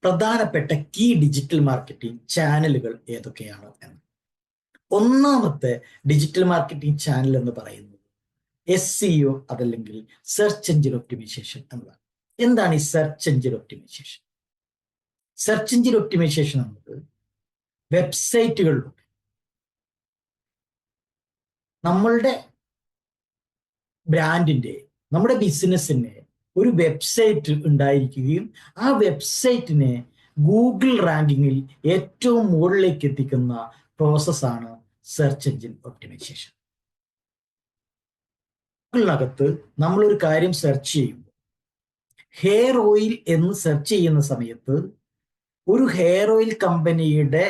പ്രധാനപ്പെട്ട key digital marketing ചാനലുകൾ ഏതൊക്കെയാണ് എന്ന്. ഒന്നാമത്തെ ഡിജിറ്റൽ മാർക്കറ്റിംഗ് ചാനൽ എന്ന് പറയുന്നത് SEO, അതല്ലെങ്കിൽ സെർച്ച് എഞ്ചിൻ ഒപ്റ്റിമൈസേഷൻ എന്നതാണ്. എന്താണ് ഈ search engine optimization? Search engine optimization എന്നത് വെബ്സൈറ്റുകളിലൂടെ നമ്മളുടെ ബ്രാൻഡിന്റെ, നമ്മുടെ ബിസിനസ്സിന് ഒരു വെബ്സൈറ്റ് ഉണ്ടായിരിക്കുകയും ആ വെബ്സൈറ്റിനെ ഗൂഗിൾ റാങ്കിങ്ങിൽ ഏറ്റവും മുകളിലേക്ക് എത്തിക്കുന്ന പ്രോസസ്സാണ് സെർച്ച് എഞ്ചിൻ ഒപ്റ്റിമൈസേഷൻ. ഗൂഗിളിനകത്ത് നമ്മളൊരു കാര്യം സെർച്ച് ചെയ്യുമ്പോൾ, ഹെയർ ഓയിൽ എന്ന് സെർച്ച് ചെയ്യുന്ന സമയത്ത് ഒരു ഹെയർ ഓയിൽ കമ്പനിയുടെ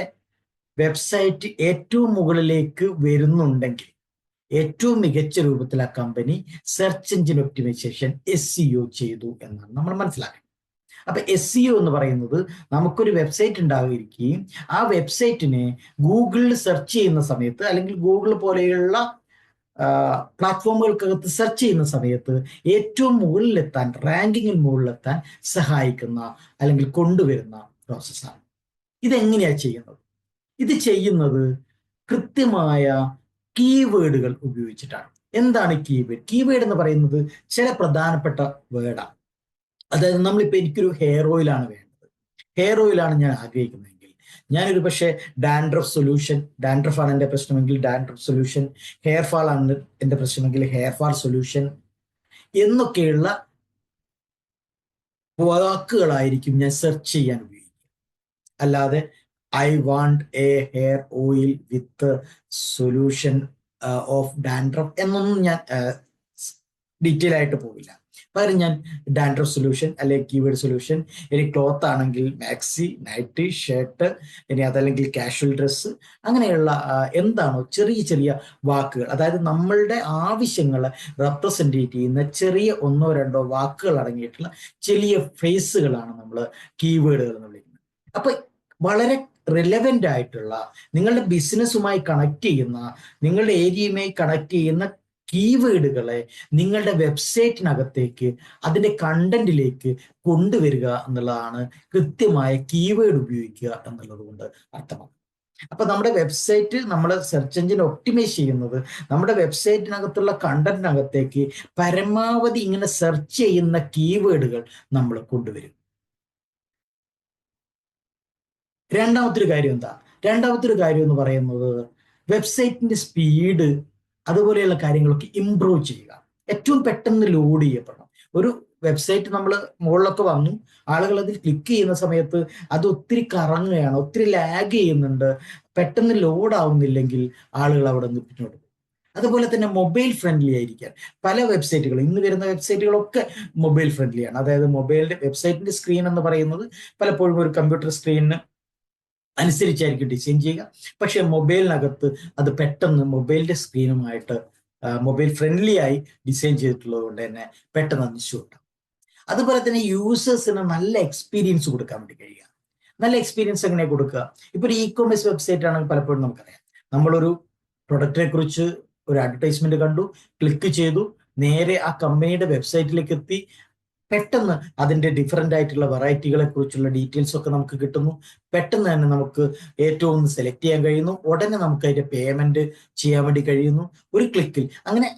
വെബ്സൈറ്റ് ഏറ്റവും മുകളിലേക്ക് വരുന്നുണ്ടെങ്കിൽ ഏറ്റവും മികച്ച രൂപത്തിൽ ആ company search engine optimization SEO ചെയ്തു എന്നാണ് നമ്മൾ മനസ്സിലാക്കുന്നത്. അപ്പൊ SEO എന്ന് പറയുന്നത് നമുക്കൊരു വെബ്സൈറ്റ് ഉണ്ടായിരിക്കുകയും ആ വെബ്സൈറ്റിനെ ഗൂഗിളിൽ സെർച്ച് ചെയ്യുന്ന സമയത്ത്, അല്ലെങ്കിൽ ഗൂഗിൾ പോലെയുള്ള പ്ലാറ്റ്ഫോമുകൾക്കകത്ത് സെർച്ച് ചെയ്യുന്ന സമയത്ത് ഏറ്റവും മുകളിലെത്താൻ, റാങ്കിങ്ങിൽ മുകളിലെത്താൻ സഹായിക്കുന്ന അല്ലെങ്കിൽ കൊണ്ടുവരുന്ന പ്രോസസ്സാണ്. ഇതെങ്ങനെയാ ചെയ്യുന്നത്? ഇത് ചെയ്യുന്നത് കൃത്യമായ കീവേഡുകൾ ഉപയോഗിച്ചിട്ടാണ്. എന്താണ് കീവേഡ്? കീവേഡ് എന്ന് പറയുന്നത് ചില പ്രധാനപ്പെട്ട വേർഡാണ്. അതായത് നമ്മളിപ്പോൾ എനിക്കൊരു ഹെയർ ഓയിലാണ് വേണ്ടത്, ഹെയർ ഓയിലാണ് ഞാൻ ആഗ്രഹിക്കുന്നതെങ്കിൽ ഞാനൊരു പക്ഷേ ഡാൻഡ്രഫ് സൊല്യൂഷൻ, ഡാൻഡ്രഫാണ് എൻ്റെ പ്രശ്നമെങ്കിൽ ഡാൻഡ്രഫ് സൊല്യൂഷൻ, ഹെയർ ഫാൾ ആണ് എൻ്റെ പ്രശ്നമെങ്കിൽ ഹെയർ ഫാൾ സൊല്യൂഷൻ എന്നൊക്കെയുള്ള വാക്കുകളായിരിക്കും ഞാൻ സെർച്ച് ചെയ്യാൻ ഉപയോഗിക്കുക. അല്ലാതെ I want a hair oil with solution of dandruff എന്നൊന്നും ഞാൻ ഡീറ്റെയിൽ ആയിട്ട് പോകില്ല. പകരം ഞാൻ ഡാൻഡ്രഫ് സൊല്യൂഷൻ, അല്ലെങ്കിൽ കീവേഡ് സൊല്യൂഷൻ, ഇനി ക്ലോത്ത് ആണെങ്കിൽ മാക്സി, നൈറ്റ്, ഷർട്ട്, ഇനി അതല്ലെങ്കിൽ കാഷ്വൽ ഡ്രസ്സ്, അങ്ങനെയുള്ള എന്താണോ ചെറിയ ചെറിയ വാക്കുകൾ, അതായത് നമ്മളുടെ ആവശ്യങ്ങളെ റെപ്രസെൻറ്റേറ്റ് ചെയ്യുന്ന ചെറിയ ഒന്നോ രണ്ടോ വാക്കുകൾ അടങ്ങിയിട്ടുള്ള ചെറിയ ഫ്രേസുകളാണ് നമ്മൾ കീവേഡുകൾ എന്ന് വിളിക്കുന്നത്. അപ്പൊ വളരെ റിലവൻ്റ് ആയിട്ടുള്ള, നിങ്ങളുടെ ബിസിനസ്സുമായി കണക്ട് ചെയ്യുന്ന, നിങ്ങളുടെ ഏരിയയുമായി കണക്ട് ചെയ്യുന്ന കീവേഡുകളെ നിങ്ങളുടെ വെബ്സൈറ്റിനകത്തേക്ക്, അതിൻ്റെ കണ്ടന്റിലേക്ക് കൊണ്ടുവരിക എന്നുള്ളതാണ് കൃത്യമായ കീവേഡ് ഉപയോഗിക്കുക എന്നുള്ളത് കൊണ്ട് അർത്ഥമാക്കുന്നത്. അപ്പൊ നമ്മുടെ വെബ്സൈറ്റ്, നമ്മുടെ സെർച്ച് എഞ്ചിൻ ഒപ്റ്റിമൈസ് ചെയ്യുന്നത് നമ്മുടെ വെബ്സൈറ്റിനകത്തുള്ള കണ്ടന്റിനകത്തേക്ക് പരമാവധി ഇങ്ങനെ സെർച്ച് ചെയ്യുന്ന കീവേഡുകൾ നമ്മൾ കൊണ്ടുവരും. രണ്ടാമത്തെ ഒരു കാര്യം എന്താ? രണ്ടാമത്തെ ഒരു കാര്യം എന്ന് പറയുന്നത് വെബ്സൈറ്റിന്റെ സ്പീഡ്, അതുപോലെയുള്ള കാര്യങ്ങളൊക്കെ ഇംപ്രൂവ് ചെയ്യുക. ഏറ്റവും പെട്ടെന്ന് ലോഡ് ചെയ്യപ്പെടണം. ഒരു വെബ്സൈറ്റ് നമ്മൾ മുകളിലൊക്കെ വന്നു, ആളുകൾ അതിൽ ക്ലിക്ക് ചെയ്യുന്ന സമയത്ത് അത് ഒത്തിരി കറങ്ങുകയാണ്, ഒത്തിരി ലാഗ് ചെയ്യുന്നുണ്ട്, പെട്ടെന്ന് ലോഡ് ആവുന്നില്ലെങ്കിൽ ആളുകൾ അവിടെ നിന്ന് പിന്നോട്ട് പോകും. അതുപോലെ തന്നെ മൊബൈൽ ഫ്രണ്ട്ലി ആയിരിക്കാൻ പല വെബ്സൈറ്റുകൾ, ഇന്ന് വരുന്ന വെബ്സൈറ്റുകളൊക്കെ മൊബൈൽ ഫ്രണ്ട്ലിയാണ്. അതായത് മൊബൈലിന്റെ വെബ്സൈറ്റിന്റെ സ്ക്രീൻ എന്ന് പറയുന്നത് പലപ്പോഴും ഒരു കമ്പ്യൂട്ടർ സ്ക്രീനിന് അനുസരിച്ചായിരിക്കും ഡിസൈൻ ചെയ്യുക. പക്ഷെ മൊബൈലിനകത്ത് അത് പെട്ടെന്ന് മൊബൈലിന്റെ സ്ക്രീനുമായിട്ട് മൊബൈൽ ഫ്രണ്ട്ലി ആയി ഡിസൈൻ ചെയ്തിട്ടുള്ളത് കൊണ്ട് തന്നെ പെട്ടെന്ന് നിശ്ചയുണ്ടാവും. അതുപോലെ തന്നെ യൂസേഴ്സിന് നല്ല എക്സ്പീരിയൻസ് കൊടുക്കാൻ വേണ്ടി കഴിയുക. നല്ല എക്സ്പീരിയൻസ് എങ്ങനെ കൊടുക്കുക? ഇപ്പൊ ഒരു ഇ-കൊമേഴ്സ് വെബ്സൈറ്റ് ആണെങ്കിൽ പലപ്പോഴും നമുക്കറിയാം, നമ്മളൊരു പ്രൊഡക്റ്റിനെ കുറിച്ച് ഒരു അഡ്വർടൈസ്മെന്റ് കണ്ടു, ക്ലിക്ക് ചെയ്തു, നേരെ ആ കമ്പനിയുടെ വെബ്സൈറ്റിലേക്ക് എത്തി, പെട്ടെന്ന് അതിൻ്റെ ഡിഫറെൻ്റ് ആയിട്ടുള്ള വെറൈറ്റികളെ കുറിച്ചുള്ള ഡീറ്റെയിൽസ് ഒക്കെ നമുക്ക് കിട്ടുന്നു. പെട്ടെന്ന് തന്നെ നമുക്ക് ഏറ്റവും ഒന്ന് സെലക്ട് ചെയ്യാൻ കഴിയുന്നു. ഉടനെ നമുക്ക് അതിൻ്റെ പേയ്മെന്റ് ചെയ്യാൻ വേണ്ടി കഴിയുന്നു ഒരു ക്ലിക്കിൽ. അങ്ങനെ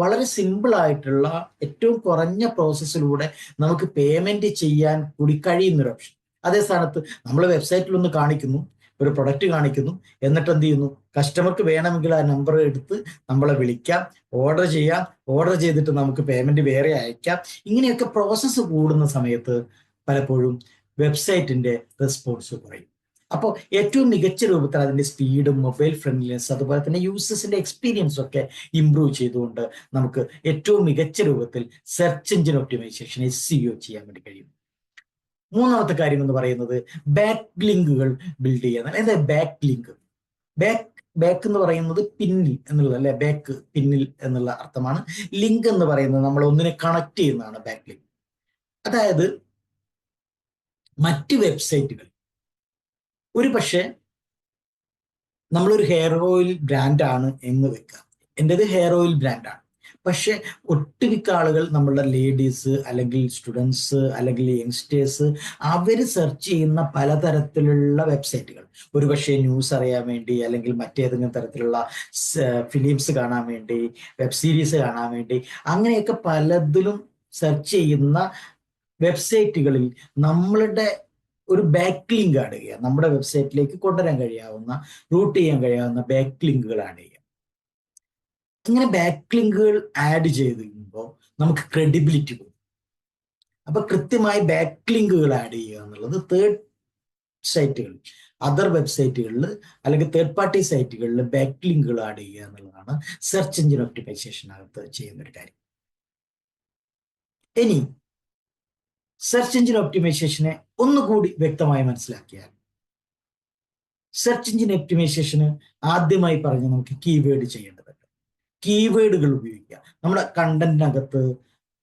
വളരെ സിമ്പിൾ ആയിട്ടുള്ള ഏറ്റവും കുറഞ്ഞ പ്രോസസ്സിലൂടെ നമുക്ക് പേയ്മെന്റ് ചെയ്യാൻ കൂടി കഴിയുന്നൊരു ഓപ്ഷൻ. അതേ സ്ഥാനത്ത് നമ്മൾ വെബ്സൈറ്റിൽ ഒന്ന് കാണിക്കുന്നു, ഒരു പ്രൊഡക്റ്റ് കാണിക്കുന്നു, എന്നിട്ട് എന്ത് ചെയ്യുന്നു, കസ്റ്റമർക്ക് വേണമെങ്കിൽ ആ നമ്പർ എടുത്ത് നമ്മളെ വിളിക്കാം, ഓർഡർ ചെയ്യാം, ഓർഡർ ചെയ്തിട്ട് നമുക്ക് പേയ്മെന്റ് വേറെ അയക്കാം. ഇങ്ങനെയൊക്കെ പ്രോസസ്സ് കൂടുന്ന സമയത്ത് പലപ്പോഴും വെബ്സൈറ്റിന്റെ റെസ്പോൺസ് കുറയും. അപ്പോൾ ഏറ്റവും മികച്ച രൂപത്തിൽ അതിന്റെ സ്പീഡും മൊബൈൽ ഫ്രണ്ട്ലിനെസ്, അതുപോലെ തന്നെ യൂസേഴ്സിന്റെ എക്സ്പീരിയൻസും ഒക്കെ ഇംപ്രൂവ് ചെയ്തുകൊണ്ട് നമുക്ക് ഏറ്റവും മികച്ച രൂപത്തിൽ സെർച്ച് എഞ്ചിൻ ഒപ്റ്റിമൈസേഷൻ SEO ചെയ്യാൻ വേണ്ടി കഴിയും. മൂന്നാമത്തെ കാര്യം എന്ന് പറയുന്നത് ബാക്ക് ലിങ്കുകൾ ബിൽഡ് ചെയ്യുക. എന്താ ബാക്ക് ലിങ്ക്? ബാക്ക് എന്ന് പറയുന്നത് പിന്നിൽ എന്നുള്ളത്, അല്ലെ, ബാക്ക് പിന്നിൽ എന്നുള്ള അർത്ഥമാണ്. ലിങ്ക് എന്ന് പറയുന്നത് നമ്മൾ ഒന്നിനെ കണക്ട് ചെയ്യുന്നതാണ് ബാക്ക് ലിങ്ക്. അതായത് മറ്റ് വെബ്സൈറ്റുകൾ, ഒരു പക്ഷേ നമ്മളൊരു ഹെയർ ഓയിൽ ബ്രാൻഡാണ് എന്ന് വെക്കുക, എൻ്റെത് ഹെയർ ഓയിൽ ബ്രാൻഡാണ്, പക്ഷെ ഒട്ടുമിക്ക ആളുകൾ നമ്മളുടെ ലേഡീസ് അല്ലെങ്കിൽ സ്റ്റുഡൻസ് അല്ലെങ്കിൽ യങ്സ്റ്റേഴ്സ് അവർ സെർച്ച് ചെയ്യുന്ന പലതരത്തിലുള്ള വെബ്സൈറ്റുകൾ, ഒരുപക്ഷെ ന്യൂസ് അറിയാൻ വേണ്ടി അല്ലെങ്കിൽ മറ്റേതെങ്കിലും തരത്തിലുള്ള ഫിലിംസ് കാണാൻ വേണ്ടി, വെബ് സീരീസ് കാണാൻ വേണ്ടി, അങ്ങനെയൊക്കെ പലതിലും സെർച്ച് ചെയ്യുന്ന വെബ്സൈറ്റുകളിൽ നമ്മളുടെ ഒരു ബാക്ക് ലിങ്ക് ആഡ് ചെയ്യുക, നമ്മുടെ വെബ്സൈറ്റിലേക്ക് കൊണ്ടുവരാൻ കഴിയാവുന്ന, റൂട്ട് ചെയ്യാൻ കഴിയാവുന്ന ബാക്ക് ലിങ്കുകൾ ആഡ് ചെയ്യുക. ഇങ്ങനെ ബാക്ക് ലിങ്കുകൾ ആഡ് ചെയ്ത് കഴിയുമ്പോൾ നമുക്ക് ക്രെഡിബിലിറ്റി കൂടും. അപ്പൊ കൃത്യമായി ബാക്ക് ലിങ്കുകൾ ആഡ് ചെയ്യുക എന്നുള്ളത് തേർഡ് സൈറ്റുകളിൽ, അതർ വെബ്സൈറ്റുകളിൽ അല്ലെങ്കിൽ തേർഡ് പാർട്ടി സൈറ്റുകളിൽ ബാക്ക് ലിങ്കുകൾ ആഡ് ചെയ്യുക എന്നുള്ളതാണ് സെർച്ച് എഞ്ചിൻ ഒപ്റ്റിമൈസേഷനകത്ത് ചെയ്യുന്ന ഒരു കാര്യം. ഇനി സെർച്ച് എഞ്ചിൻ ഒപ്റ്റിമൈസേഷനെ ഒന്നുകൂടി വ്യക്തമായി മനസ്സിലാക്കിയാൽ, സെർച്ച് എഞ്ചിൻ ഒപ്റ്റിമൈസേഷന് ആദ്യമായി പറഞ്ഞ് നമുക്ക് കീവേഡ് ചെയ്യേണ്ടതുണ്ട്. കീവേഡുകൾ ഉപയോഗിക്കുക. നമ്മുടെ കണ്ടന്റിനകത്ത്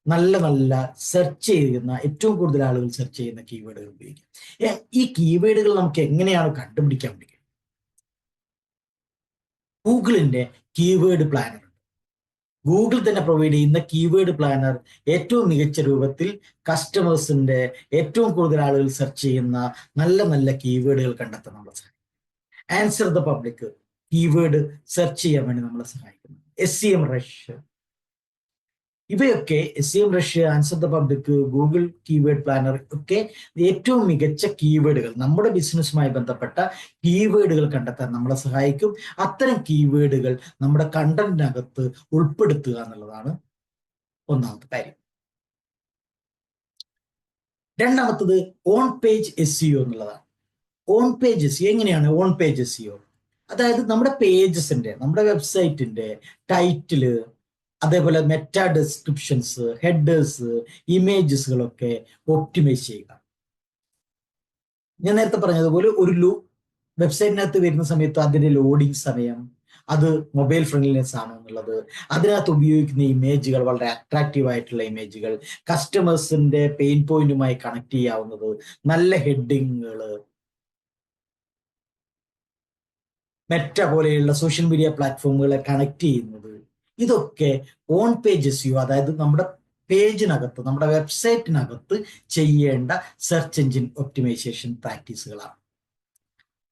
നല്ല നല്ല സെർച്ച് ചെയ്യുന്ന, ഏറ്റവും കൂടുതൽ ആളുകൾ സെർച്ച് ചെയ്യുന്ന കീവേഡുകൾ ഉപയോഗിക്കുക. ഈ കീവേഡുകൾ നമുക്ക് എങ്ങനെയാണ് കണ്ടുപിടിക്കാൻ പറ്റുക? ഗൂഗിളിന്റെ കീവേഡ് പ്ലാനർ, ഗൂഗിൾ തന്നെ പ്രൊവൈഡ് ചെയ്യുന്ന കീവേഡ് പ്ലാനർ ഏറ്റവും മികച്ച രൂപത്തിൽ കസ്റ്റമേഴ്സിന്റെ ഏറ്റവും കൂടുതൽ ആളുകൾ സെർച്ച് ചെയ്യുന്ന നല്ല നല്ല കീവേഡുകൾ കണ്ടെത്താൻ നമ്മളെ സഹായിക്കും. Answer the public keyword search ചെയ്യാൻ വേണ്ടി നമ്മളെ സഹായിക്കുന്നു. SEM റഷ്, ഇവയൊക്കെ SEM rush, answer the public, Google keyword planner ഒക്കെ ഏറ്റവും മികച്ച കീവേഡുകൾ, നമ്മുടെ ബിസിനസ്സുമായി ബന്ധപ്പെട്ട കീവേഡുകൾ കണ്ടെത്താൻ നമ്മളെ സഹായിക്കും. അത്തരം കീവേഡുകൾ നമ്മുടെ കണ്ടന്റിനകത്ത് ഉൾപ്പെടുത്തുക എന്നുള്ളതാണ് ഒന്നാമത്തെ കാര്യം. രണ്ടാമത്തത് ഓൺ പേജ് SEO എന്നുള്ളതാണ്. ഓൺ പേജ് SEO എങ്ങനെയാണ്? ഓൺ പേജ് SEO അതായത് നമ്മുടെ പേജസിന്റെ, നമ്മുടെ വെബ്സൈറ്റിന്റെ ടൈറ്റില്, അതേപോലെ മെറ്റാ ഡിസ്ക്രിപ്ഷൻസ്, ഹെഡേഴ്സ്, ഇമേജസുകളൊക്കെ ഒപ്റ്റിമൈസ് ചെയ്യുക. ഞാൻ നേരത്തെ പറഞ്ഞതുപോലെ ഒരു വെബ്സൈറ്റിനകത്ത് വരുന്ന സമയത്ത് അതിന്റെ ലോഡിങ് സമയം, അത് മൊബൈൽ ഫ്രണ്ട്ലിനെസ് ആണോ എന്നുള്ളത്, അതിനകത്ത് ഉപയോഗിക്കുന്ന ഇമേജുകൾ വളരെ അട്രാക്റ്റീവ് ആയിട്ടുള്ള ഇമേജുകൾ, കസ്റ്റമേഴ്സിന്റെ പെയിൻ പോയിന്റുമായി കണക്ട് ചെയ്യാവുന്നത്, നല്ല ഹെഡിങ്ങുകൾ, മെറ്റ പോലെയുള്ള സോഷ്യൽ മീഡിയ പ്ലാറ്റ്ഫോമുകളെ കണക്ട് ചെയ്യുന്നത്, ഇതൊക്കെ ഓൺ പേജ് SEO, അതായത് നമ്മുടെ പേജിനകത്ത്, നമ്മുടെ വെബ്സൈറ്റിനകത്ത് ചെയ്യേണ്ട സെർച്ച് എഞ്ചിൻ ഒപ്റ്റിമൈസേഷൻ പ്രാക്ടീസുകളാണ്.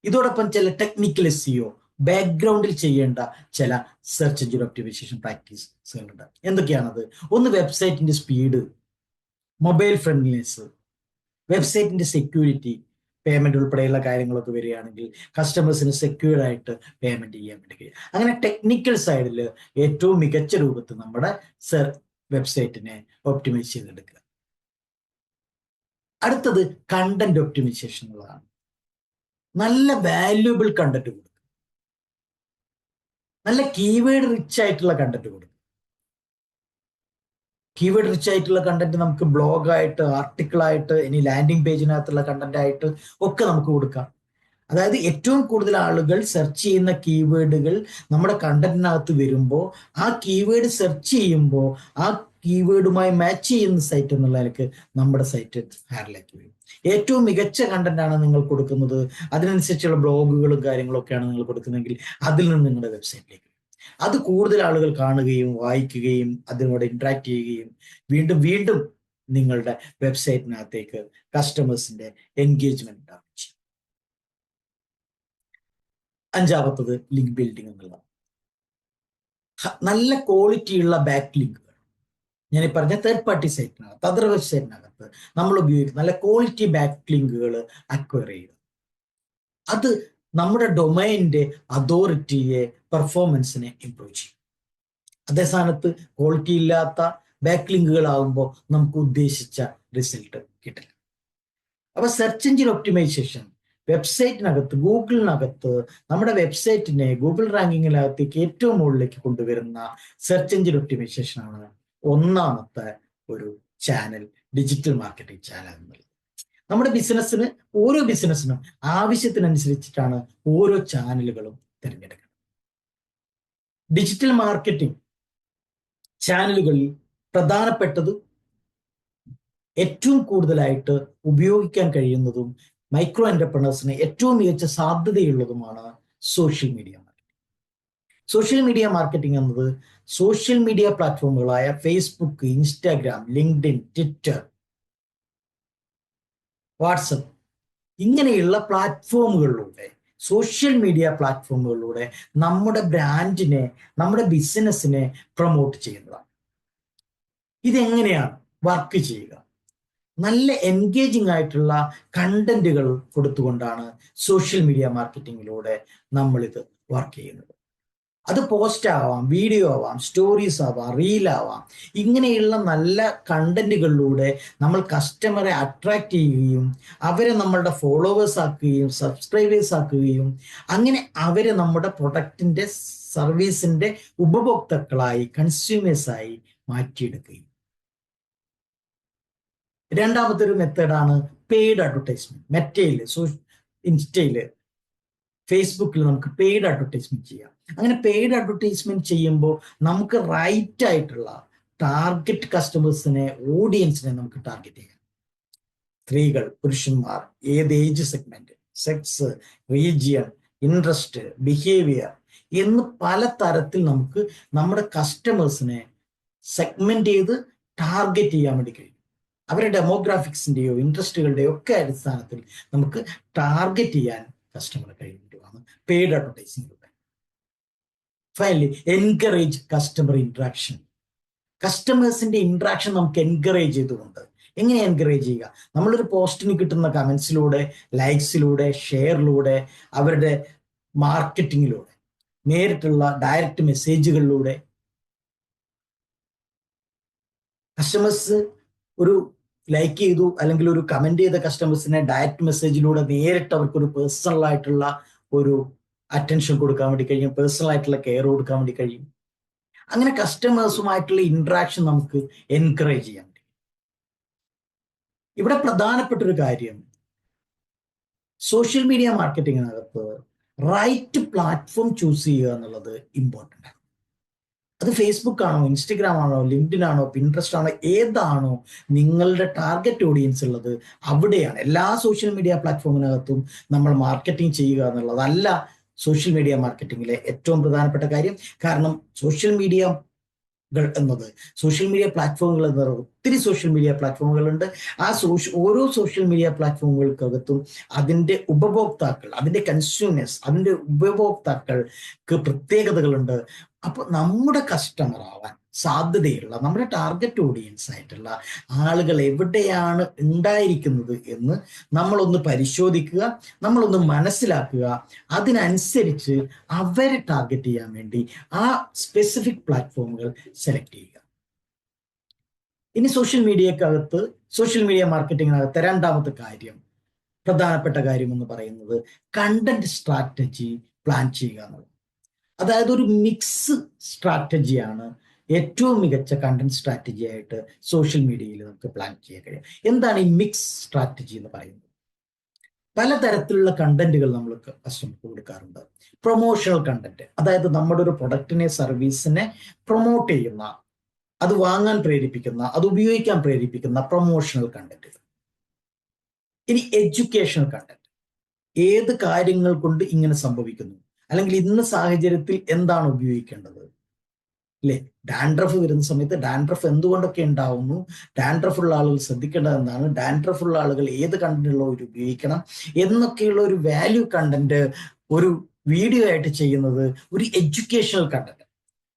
ഇതോടൊപ്പം ചില ടെക്നിക്കൽ SEO, ബാക്ക്ഗ്രൗണ്ടിൽ ചെയ്യേണ്ട ചില സെർച്ച് എഞ്ചിൻ ഒപ്റ്റിമൈസേഷൻ പ്രാക്ടീസുകളുണ്ട്. എന്തൊക്കെയാണത്? ഒന്ന്, വെബ്സൈറ്റിന്റെ സ്പീഡ്, മൊബൈൽ ഫ്രണ്ട്ലിനെസ്, വെബ്സൈറ്റിന്റെ സെക്യൂരിറ്റി, പേയ്മെന്റ് ഉൾപ്പെടെയുള്ള കാര്യങ്ങളൊക്കെ വരികയാണെങ്കിൽ കസ്റ്റമേഴ്സിന് സെക്യൂർഡ് ആയിട്ട് പേയ്മെന്റ് ചെയ്യാൻ വേണ്ടി. അങ്ങനെ ടെക്നിക്കൽ സൈഡിൽ ഏറ്റവും മികച്ച രൂപത്തിൽ നമ്മുടെ വെബ്സൈറ്റിനെ ഒപ്റ്റിമൈസ് ചെയ്തെടുക്കുക. അടുത്തത് കണ്ടന്റ് ഒപ്റ്റിമൈസേഷൻ എന്നുള്ളതാണ്. നല്ല വാല്യുബിൾ കണ്ടന്റ് കൊടുക്കുക, നല്ല കീവേഡ് റിച്ച് ആയിട്ടുള്ള കണ്ടന്റ് കൊടുക്കുക. കീവേഡ് റിച്ച് ആയിട്ടുള്ള കണ്ടന്റ് നമുക്ക് ബ്ലോഗായിട്ട്, ആർട്ടിക്കിളായിട്ട്, ഇനി ലാൻഡിംഗ് പേജിനകത്തുള്ള കണ്ടന്റ് ആയിട്ട് ഒക്കെ നമുക്ക് കൊടുക്കാം. അതായത് ഏറ്റവും കൂടുതൽ ആളുകൾ സെർച്ച് ചെയ്യുന്ന കീവേഡുകൾ നമ്മുടെ കണ്ടന്റിനകത്ത് വരുമ്പോൾ, ആ കീവേഡ് സെർച്ച് ചെയ്യുമ്പോൾ ആ കീവേഡുമായി മാച്ച് ചെയ്യുന്ന സൈറ്റ് എന്നുള്ള നിലക്ക് നമ്മുടെ സൈറ്റ് ഹയറിലേക്ക് വരും. ഏറ്റവും മികച്ച കണ്ടന്റ് ആണ് നിങ്ങൾ കൊടുക്കുന്നത്, അതിനനുസരിച്ചുള്ള ബ്ലോഗുകളും കാര്യങ്ങളൊക്കെയാണ് നിങ്ങൾ കൊടുക്കുന്നതെങ്കിൽ അതിൽ നിന്ന് നിങ്ങളുടെ വെബ്സൈറ്റിലേക്ക്, അത് കൂടുതൽ ആളുകൾ കാണുകയും വായിക്കുകയും അതിനോട് ഇന്ററാക്ട് ചെയ്യുകയും വീണ്ടും വീണ്ടും നിങ്ങളുടെ വെബ്സൈറ്റിനകത്തേക്ക് കസ്റ്റമേഴ്സിന്റെ എൻഗേജ്മെന്റ് ഉണ്ടാവും. അഞ്ചാമത്തത് ലിങ്ക് ബിൽഡിംഗ് എന്നുള്ളതാണ്. നല്ല ക്വാളിറ്റിയുള്ള ബാക്ക് ലിങ്കുകൾ, ഞാൻ ഈ പറഞ്ഞ തേർഡ് പാർട്ടി സൈറ്റിനകത്ത്, അതർ വെബ്സൈറ്റിനകത്ത് നമ്മൾ ഉപയോഗിക്കുന്ന നല്ല ക്വാളിറ്റി ബാക്ക് ലിങ്കുകൾ അക്വയർ ചെയ്യുക. അത് നമ്മുടെ ഡൊമൈനിന്റെ അതോറിറ്റിയെ, പെർഫോമൻസിനെ ഇംപ്രൂവ് ചെയ്യും. അതേ സ്ഥാനത്ത് ക്വാളിറ്റി ഇല്ലാത്ത ബാക്ക് ലിങ്കുകളാകുമ്പോൾ നമുക്ക് ഉദ്ദേശിച്ച റിസൾട്ട് കിട്ടില്ല. അപ്പൊ സെർച്ച് എഞ്ചിൻ ഒപ്റ്റിമൈസേഷൻ വെബ്സൈറ്റിനകത്ത്, ഗൂഗിളിനകത്ത് നമ്മുടെ വെബ്സൈറ്റിനെ ഗൂഗിൾ റാങ്കിങ്ങിനകത്തേക്ക് ഏറ്റവും മുകളിലേക്ക് കൊണ്ടുവരുന്ന സെർച്ച് എഞ്ചിൻ ഒപ്റ്റിമൈസേഷൻ ആണ് ഒന്നാമത്തെ ഒരു ചാനൽ, ഡിജിറ്റൽ മാർക്കറ്റിംഗ് ചാനൽ എന്നുള്ളത്. നമ്മുടെ ബിസിനസ്സിന്, ഓരോ ബിസിനസ്സിനും ആവശ്യത്തിനനുസരിച്ചിട്ടാണ് ഓരോ ചാനലുകളും തിരഞ്ഞെടുക്കുന്നത്. ഡിജിറ്റൽ മാർക്കറ്റിംഗ് ചാനലുകളിൽ പ്രധാനപ്പെട്ടത്, ഏറ്റവും കൂടുതലായിട്ട് ഉപയോഗിക്കാൻ കഴിയുന്നതും മൈക്രോ എന്റർപ്രണേഴ്സിന് ഏറ്റവും മികച്ച സാധ്യതയുള്ളതുമാണ് social media marketing. Social media marketing എന്നത് സോഷ്യൽ മീഡിയ പ്ലാറ്റ്ഫോമുകളായ Facebook, Instagram, LinkedIn, Twitter, WhatsApp ഇങ്ങനെയുള്ള പ്ലാറ്റ്ഫോമുകളിലൂടെ, സോഷ്യൽ മീഡിയ പ്ലാറ്റ്ഫോമുകളിലൂടെ നമ്മുടെ ബ്രാൻഡിനെ, നമ്മുടെ ബിസിനസ്സിനെ പ്രൊമോട്ട് ചെയ്യുന്നതാണ്. ഇതെങ്ങനെയാണ് വർക്ക് ചെയ്യുക? നല്ല എൻഗേജിങ് ആയിട്ടുള്ള കണ്ടന്റുകൾ കൊടുത്തുകൊണ്ടാണ് സോഷ്യൽ മീഡിയ മാർക്കറ്റിങ്ങിലൂടെ നമ്മളിത് വർക്ക് ചെയ്യുന്നത്. അത് പോസ്റ്റ് ആവാം, വീഡിയോ ആവാം, സ്റ്റോറീസ് ആവാം, റീൽ ആവാം. ഇങ്ങനെയുള്ള നല്ല കണ്ടന്റുകളിലൂടെ നമ്മൾ കസ്റ്റമറെ അട്രാക്ട് ചെയ്യുകയും അവരെ നമ്മളുടെ ഫോളോവേഴ്സ് ആക്കുകയും സബ്സ്ക്രൈബേഴ്സ് ആക്കുകയും അങ്ങനെ അവരെ നമ്മുടെ പ്രൊഡക്റ്റിന്റെ, സർവീസിന്റെ ഉപഭോക്താക്കളായി, കൺസ്യൂമേഴ്സായി മാറ്റിയെടുക്കുകയും. രണ്ടാമത്തെ ഒരു മെത്തേഡാണ് പെയ്ഡ് അഡ്വർടൈസ്മെന്റ്. മെറ്റയില്, ഇൻസ്റ്റയില്, ഫേസ്ബുക്കിൽ നമുക്ക് പെയ്ഡ് അഡ്വർടൈസ്മെന്റ് ചെയ്യാം. അങ്ങനെ പെയ്ഡ് അഡ്വർടൈസ്മെന്റ് ചെയ്യുമ്പോൾ നമുക്ക് റൈറ്റ് ആയിട്ടുള്ള ടാർഗറ്റ് കസ്റ്റമേഴ്സിനെ, ഓഡിയൻസിനെ നമുക്ക് ടാർഗറ്റ് ചെയ്യാം. സ്ത്രീകൾ, പുരുഷന്മാർ, ഏത് age segment, sex, region, interest, behaviour എന്ന് പല തരത്തിൽ നമുക്ക് നമ്മുടെ കസ്റ്റമേഴ്സിനെ സെഗ്മെന്റ് ചെയ്ത് ടാർഗറ്റ് ചെയ്യാൻ വേണ്ടി കഴിയും. അവരുടെ ഡെമോഗ്രാഫിക്സിന്റെയോ ഇൻട്രസ്റ്റുകളുടെയോ ഒക്കെ അടിസ്ഥാനത്തിൽ നമുക്ക് ടാർഗറ്റ് ചെയ്യാൻ കസ്റ്റമറെ കഴിയുന്നതാണ് പെയ്ഡ് അഡ്വർടൈസിംഗിലൂടെ. Finally, encourage customer interaction. കസ്റ്റമേഴ്സിന്റെ ഇന്ററാക്ഷൻ നമുക്ക് എൻകറേജ് ചെയ്തുകൊണ്ട് എങ്ങനെ എൻകറേജ് ചെയ്യുക? നമ്മളൊരു പോസ്റ്റിന് കിട്ടുന്ന കമന്റ്സിലൂടെ, ലൈക്സിലൂടെ, ഷെയറിലൂടെ, അവരുടെ മാർക്കറ്റിങ്ങിലൂടെ, നേരിട്ടുള്ള ഡയറക്റ്റ് മെസ്സേജുകളിലൂടെ. കസ്റ്റമേഴ്സ് ഒരു ലൈക്ക് ചെയ്തു അല്ലെങ്കിൽ ഒരു കമന്റ് ചെയ്ത കസ്റ്റമേഴ്സിനെ ഡയറക്റ്റ് മെസ്സേജിലൂടെ നേരിട്ട് അവർക്കൊരു പേഴ്സണൽ ആയിട്ടുള്ള ഒരു അറ്റൻഷൻ കൊടുക്കാൻ വേണ്ടി കഴിയും, പേഴ്സണൽ ആയിട്ടുള്ള കെയർ കൊടുക്കാൻ വേണ്ടി കഴിയും. അങ്ങനെ കസ്റ്റമേഴ്സുമായിട്ടുള്ള ഇന്ററാക്ഷൻ നമുക്ക് എൻകറേജ് ചെയ്യാൻ കഴിയും. ഇവിടെ പ്രധാനപ്പെട്ട ഒരു കാര്യം, സോഷ്യൽ മീഡിയ മാർക്കറ്റിങ്ങിനകത്ത് റൈറ്റ് പ്ലാറ്റ്ഫോം ചൂസ് ചെയ്യുക എന്നുള്ളത് ഇമ്പോർട്ടൻ്റ് ആണ്. അത് ഫേസ്ബുക്ക് ആണോ, ഇൻസ്റ്റഗ്രാം ആണോ, ലിങ്ക്ഡിൻ ആണോ, പിൻട്രസ്റ്റ് ആണോ, ഏതാണോ നിങ്ങളുടെ ടാർഗറ്റ് ഓഡിയൻസ് ഉള്ളത് അവിടെയാണ്. എല്ലാ സോഷ്യൽ മീഡിയ പ്ലാറ്റ്ഫോമിനകത്തും നമ്മൾ മാർക്കറ്റിംഗ് ചെയ്യുക എന്നുള്ളതല്ല സോഷ്യൽ മീഡിയ മാർക്കറ്റിങ്ങിലെ ഏറ്റവും പ്രധാനപ്പെട്ട കാര്യം. കാരണം സോഷ്യൽ മീഡിയ പ്ലാറ്റ്ഫോമുകൾ എന്നത് ഒത്തിരി സോഷ്യൽ മീഡിയ പ്ലാറ്റ്ഫോമുകളുണ്ട്. ആ ഓരോ സോഷ്യൽ മീഡിയ പ്ലാറ്റ്ഫോമുകൾക്കകത്തും അതിൻ്റെ ഉപഭോക്താക്കൾ, അതിൻ്റെ കൺസ്യൂമേഴ്സ്, അതിൻ്റെ ഉപഭോക്താക്കൾക്ക് പ്രത്യേകതകളുണ്ട്. അപ്പോൾ നമ്മുടെ കസ്റ്റമർ ആവാൻ സാധ്യതയുള്ള, നമ്മുടെ ടാർഗറ്റ് ഓഡിയൻസ് ആയിട്ടുള്ള ആളുകൾ എവിടെയാണ് ഉണ്ടായിരിക്കുന്നത് എന്ന് നമ്മളൊന്ന് പരിശോധിക്കുക, നമ്മളൊന്ന് മനസ്സിലാക്കുക. അതിനനുസരിച്ച് അവരെ ടാർഗറ്റ് ചെയ്യാൻ വേണ്ടി ആ സ്പെസിഫിക് പ്ലാറ്റ്ഫോമുകൾ സെലക്ട് ചെയ്യുക. ഇനി സോഷ്യൽ മീഡിയ മാർക്കറ്റിങ്ങിനകത്ത് രണ്ടാമത്തെ കാര്യം, പ്രധാനപ്പെട്ട കാര്യം എന്ന് പറയുന്നത് കണ്ടന്റ് സ്ട്രാറ്റജി പ്ലാൻ ചെയ്യുക എന്നുള്ളത്. അതായത് ഒരു മിക്സ് സ്ട്രാറ്റജിയാണ് ഏറ്റവും മികച്ച കണ്ടന്റ് സ്ട്രാറ്റജി ആയിട്ട് സോഷ്യൽ മീഡിയയിൽ നമുക്ക് പ്ലാൻ ചെയ്യാൻ കഴിയും. എന്താണ് ഈ മിക്സ് സ്ട്രാറ്റജി എന്ന് പറയുന്നത്? പലതരത്തിലുള്ള കണ്ടന്റുകൾ നമ്മൾ കസ്റ്റമർക്ക് കൊടുക്കാറുണ്ട്. പ്രൊമോഷണൽ കണ്ടന്റ്, അതായത് നമ്മുടെ ഒരു പ്രൊഡക്റ്റിനെ, സർവീസിനെ പ്രൊമോട്ട് ചെയ്യുന്ന, അത് വാങ്ങാൻ പ്രേരിപ്പിക്കുന്ന, അത് ഉപയോഗിക്കാൻ പ്രേരിപ്പിക്കുന്ന പ്രൊമോഷണൽ കണ്ടന്റ്. ഇനി എഡ്യൂക്കേഷണൽ കണ്ടന്റ്, ഏത് കാര്യങ്ങൾ കൊണ്ട് ഇങ്ങനെ സംഭവിക്കുന്നു, അല്ലെങ്കിൽ ഇന്ന സാഹചര്യത്തിൽ എന്താണ് ഉപയോഗിക്കേണ്ടത്, അല്ലെ? ഡാൻഡ്രഫ് വരുന്ന സമയത്ത് ഡാൻഡ്രഫ് എന്തുകൊണ്ടൊക്കെ ഉണ്ടാവുന്നു, ഡാൻഡ്രഫ് ഉള്ള ആളുകൾ ശ്രദ്ധിക്കേണ്ടത് എന്താണ്, ഡാൻഡ്രഫ് ഉള്ള ആളുകൾ ഏത് കണ്ടന്റുള്ളവർ ഉപയോഗിക്കണം എന്നൊക്കെയുള്ള ഒരു വാല്യൂ കണ്ടന്റ് ഒരു വീഡിയോ ആയിട്ട് ചെയ്യുന്നത് ഒരു എഡ്യൂക്കേഷണൽ കണ്ടന്റ്.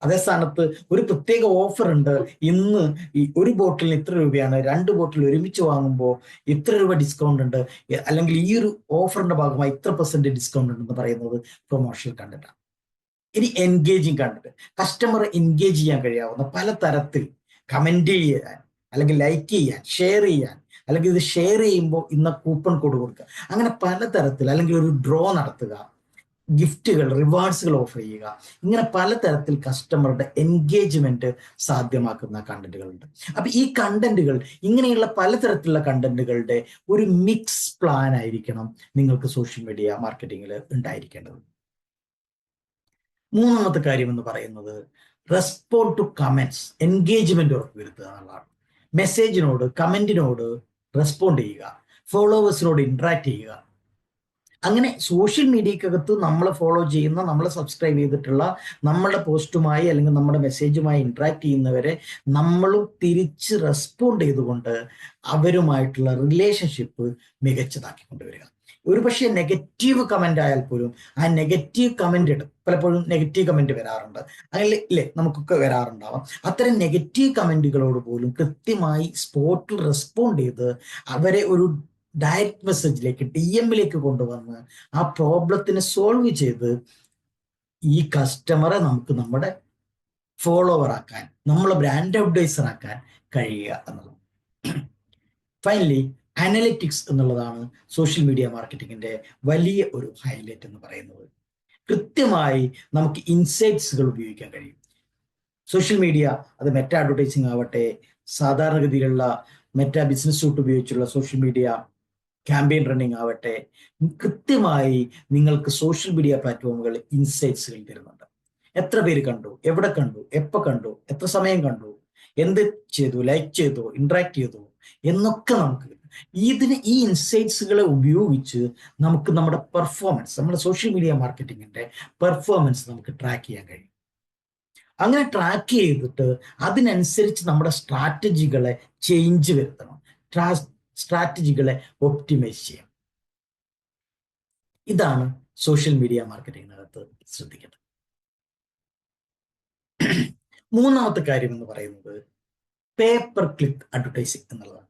അതേ സ്ഥാനത്ത് ഒരു പ്രത്യേക ഓഫർ ഉണ്ട്, ഇന്ന് ഈ ഒരു ബോട്ടിലിന് ഇത്ര രൂപയാണ്, 2 ബോട്ടിൽ ഒരുമിച്ച് വാങ്ങുമ്പോൾ ഇത്ര രൂപ ഡിസ്കൗണ്ട് ഉണ്ട്, അല്ലെങ്കിൽ ഈ ഒരു ഓഫറിന്റെ ഭാഗമായി ഇത്ര % ഡിസ്കൗണ്ട് ഉണ്ടെന്ന് പറയുന്നത് പ്രൊമോഷണൽ കണ്ടന്റ് ആണ്. ഇനി എൻഗേജിങ് കണ്ടന്റ്, കസ്റ്റമറെ എൻഗേജ് ചെയ്യാൻ കഴിയാവുന്ന പലതരത്തിൽ കമന്റ് ചെയ്യാൻ, അല്ലെങ്കിൽ ലൈക്ക് ചെയ്യാൻ, ഷെയർ ചെയ്യാൻ, അല്ലെങ്കിൽ ഇത് ഷെയർ ചെയ്യുമ്പോൾ ഇന്ന കൂപ്പൺ കോഡ് കൊടുക്കുക, അങ്ങനെ പലതരത്തിൽ, അല്ലെങ്കിൽ ഒരു ഡ്രോ നടത്തുക, ഗിഫ്റ്റുകൾ, റിവാർഡ്സുകൾ ഓഫർ ചെയ്യുക, ഇങ്ങനെ പലതരത്തിൽ കസ്റ്റമറുടെ എൻഗേജ്മെന്റ് സാധ്യമാക്കുന്ന കണ്ടന്റുകളുണ്ട്. അപ്പൊ ഈ കണ്ടന്റുകൾ, ഇങ്ങനെയുള്ള പലതരത്തിലുള്ള കണ്ടന്റുകളുടെ ഒരു മിക്സ് പ്ലാൻ ആയിരിക്കണം നിങ്ങൾക്ക് സോഷ്യൽ മീഡിയ മാർക്കറ്റിങ്ങിൽ ഉണ്ടായിരിക്കേണ്ടത്. മൂന്നാമത്തെ കാര്യം എന്ന് പറയുന്നത് റെസ്പോണ്ട് ടു കമന്റ്സ്, എൻഗേജ്മെന്റ് ഉറപ്പുവരുത്തുക എന്നുള്ളതാണ്. മെസ്സേജിനോട്, കമന്റിനോട് റെസ്പോണ്ട് ചെയ്യുക, ഫോളോവേഴ്സിനോട് ഇന്ററാക്ട് ചെയ്യുക. അങ്ങനെ സോഷ്യൽ മീഡിയക്കകത്ത് നമ്മൾ ഫോളോ ചെയ്യുന്ന, നമ്മൾ സബ്സ്ക്രൈബ് ചെയ്തിട്ടുള്ള, നമ്മളുടെ പോസ്റ്റുമായി അല്ലെങ്കിൽ നമ്മുടെ മെസ്സേജുമായി ഇന്ററാക്ട് ചെയ്യുന്നവരെ നമ്മളും തിരിച്ച് റെസ്പോണ്ട് ചെയ്തുകൊണ്ട് അവരുമായിട്ടുള്ള റിലേഷൻഷിപ്പ് മികച്ചതാക്കി കൊണ്ടുവരിക. ഒരു പക്ഷേ നെഗറ്റീവ് കമന്റ് ആയാൽ പോലും ആ നെഗറ്റീവ് കമന്റ് പലപ്പോഴും നെഗറ്റീവ് കമന്റ് വരാറുണ്ട്, അങ്ങനെ ഇല്ലേ, നമുക്കൊക്കെ വരാറുണ്ടാവാം. അത്തരം നെഗറ്റീവ് കമന്റുകളോട് പോലും കൃത്യമായി സ്പോട്ടിൽ റെസ്പോണ്ട് ചെയ്ത് അവരെ ഒരു ഡയറക്റ്റ് മെസ്സേജിലേക്ക്, DM-ലേക്ക് കൊണ്ടുവന്ന് ആ പ്രോബ്ലത്തിനെ സോൾവ് ചെയ്ത് ഈ കസ്റ്റമറെ നമുക്ക് നമ്മുടെ ഫോളോവർ ആക്കാൻ, നമ്മളെ ബ്രാൻഡ് അഡ്വൈസർ ആക്കാൻ കഴിയുക എന്നുള്ളത്. ഫൈനലി അനലിറ്റിക്സ് എന്നുള്ളതാണ് സോഷ്യൽ മീഡിയ മാർക്കറ്റിങ്ങിന്റെ വലിയ ഒരു ഹൈലൈറ്റ് എന്ന് പറയുന്നത്. കൃത്യമായി നമുക്ക് ഇൻസൈറ്റ്സുകൾ ഉപയോഗിക്കാൻ കഴിയും. സോഷ്യൽ മീഡിയ, അത് മെറ്റ അഡ്വർടൈസിങ് ആവട്ടെ, സാധാരണഗതിയിലുള്ള മെറ്റ ബിസിനസ് സൂട്ട് ഉപയോഗിച്ചുള്ള സോഷ്യൽ മീഡിയ ക്യാമ്പയിൻ റണ്ണിങ് ആവട്ടെ, കൃത്യമായി നിങ്ങൾക്ക് സോഷ്യൽ മീഡിയ പ്ലാറ്റ്ഫോമുകൾ ഇൻസൈറ്റ്സുകൾ തരുന്നുണ്ട്. എത്ര പേര് കണ്ടു, എവിടെ കണ്ടു, എപ്പോ കണ്ടു, എത്ര സമയം കണ്ടു, എന്ത് ചെയ്തു, ലൈക്ക് ചെയ്തു, ഇന്ററാക്ട് ചെയ്തു എന്നൊക്കെ നമുക്ക് ഈ ഇൻസൈറ്റ്സുകളെ ഉപയോഗിച്ച് നമുക്ക് നമ്മുടെ പെർഫോമൻസ്, നമ്മുടെ സോഷ്യൽ മീഡിയ മാർക്കറ്റിങ്ങിന്റെ പെർഫോമൻസ് നമുക്ക് ട്രാക്ക് ചെയ്യാൻ കഴിയും. അങ്ങനെ ട്രാക്ക് ചെയ്തിട്ട് അതിനനുസരിച്ച് നമ്മുടെ സ്ട്രാറ്റജികളെ ചേഞ്ച് വരുത്തണം, സ്ട്രാറ്റജികളെ ഒപ്റ്റിമൈസ് ചെയ്യാം. ഇതാണ് സോഷ്യൽ മീഡിയ മാർക്കറ്റിങ്ങിനകത്ത് ശ്രദ്ധിക്കേണ്ടത്. മൂന്നാമത്തെ കാര്യം എന്ന് പറയുന്നത് പേപ്പർ ക്ലിക്ക് അഡ്വർടൈസിങ് എന്നുള്ളതാണ്.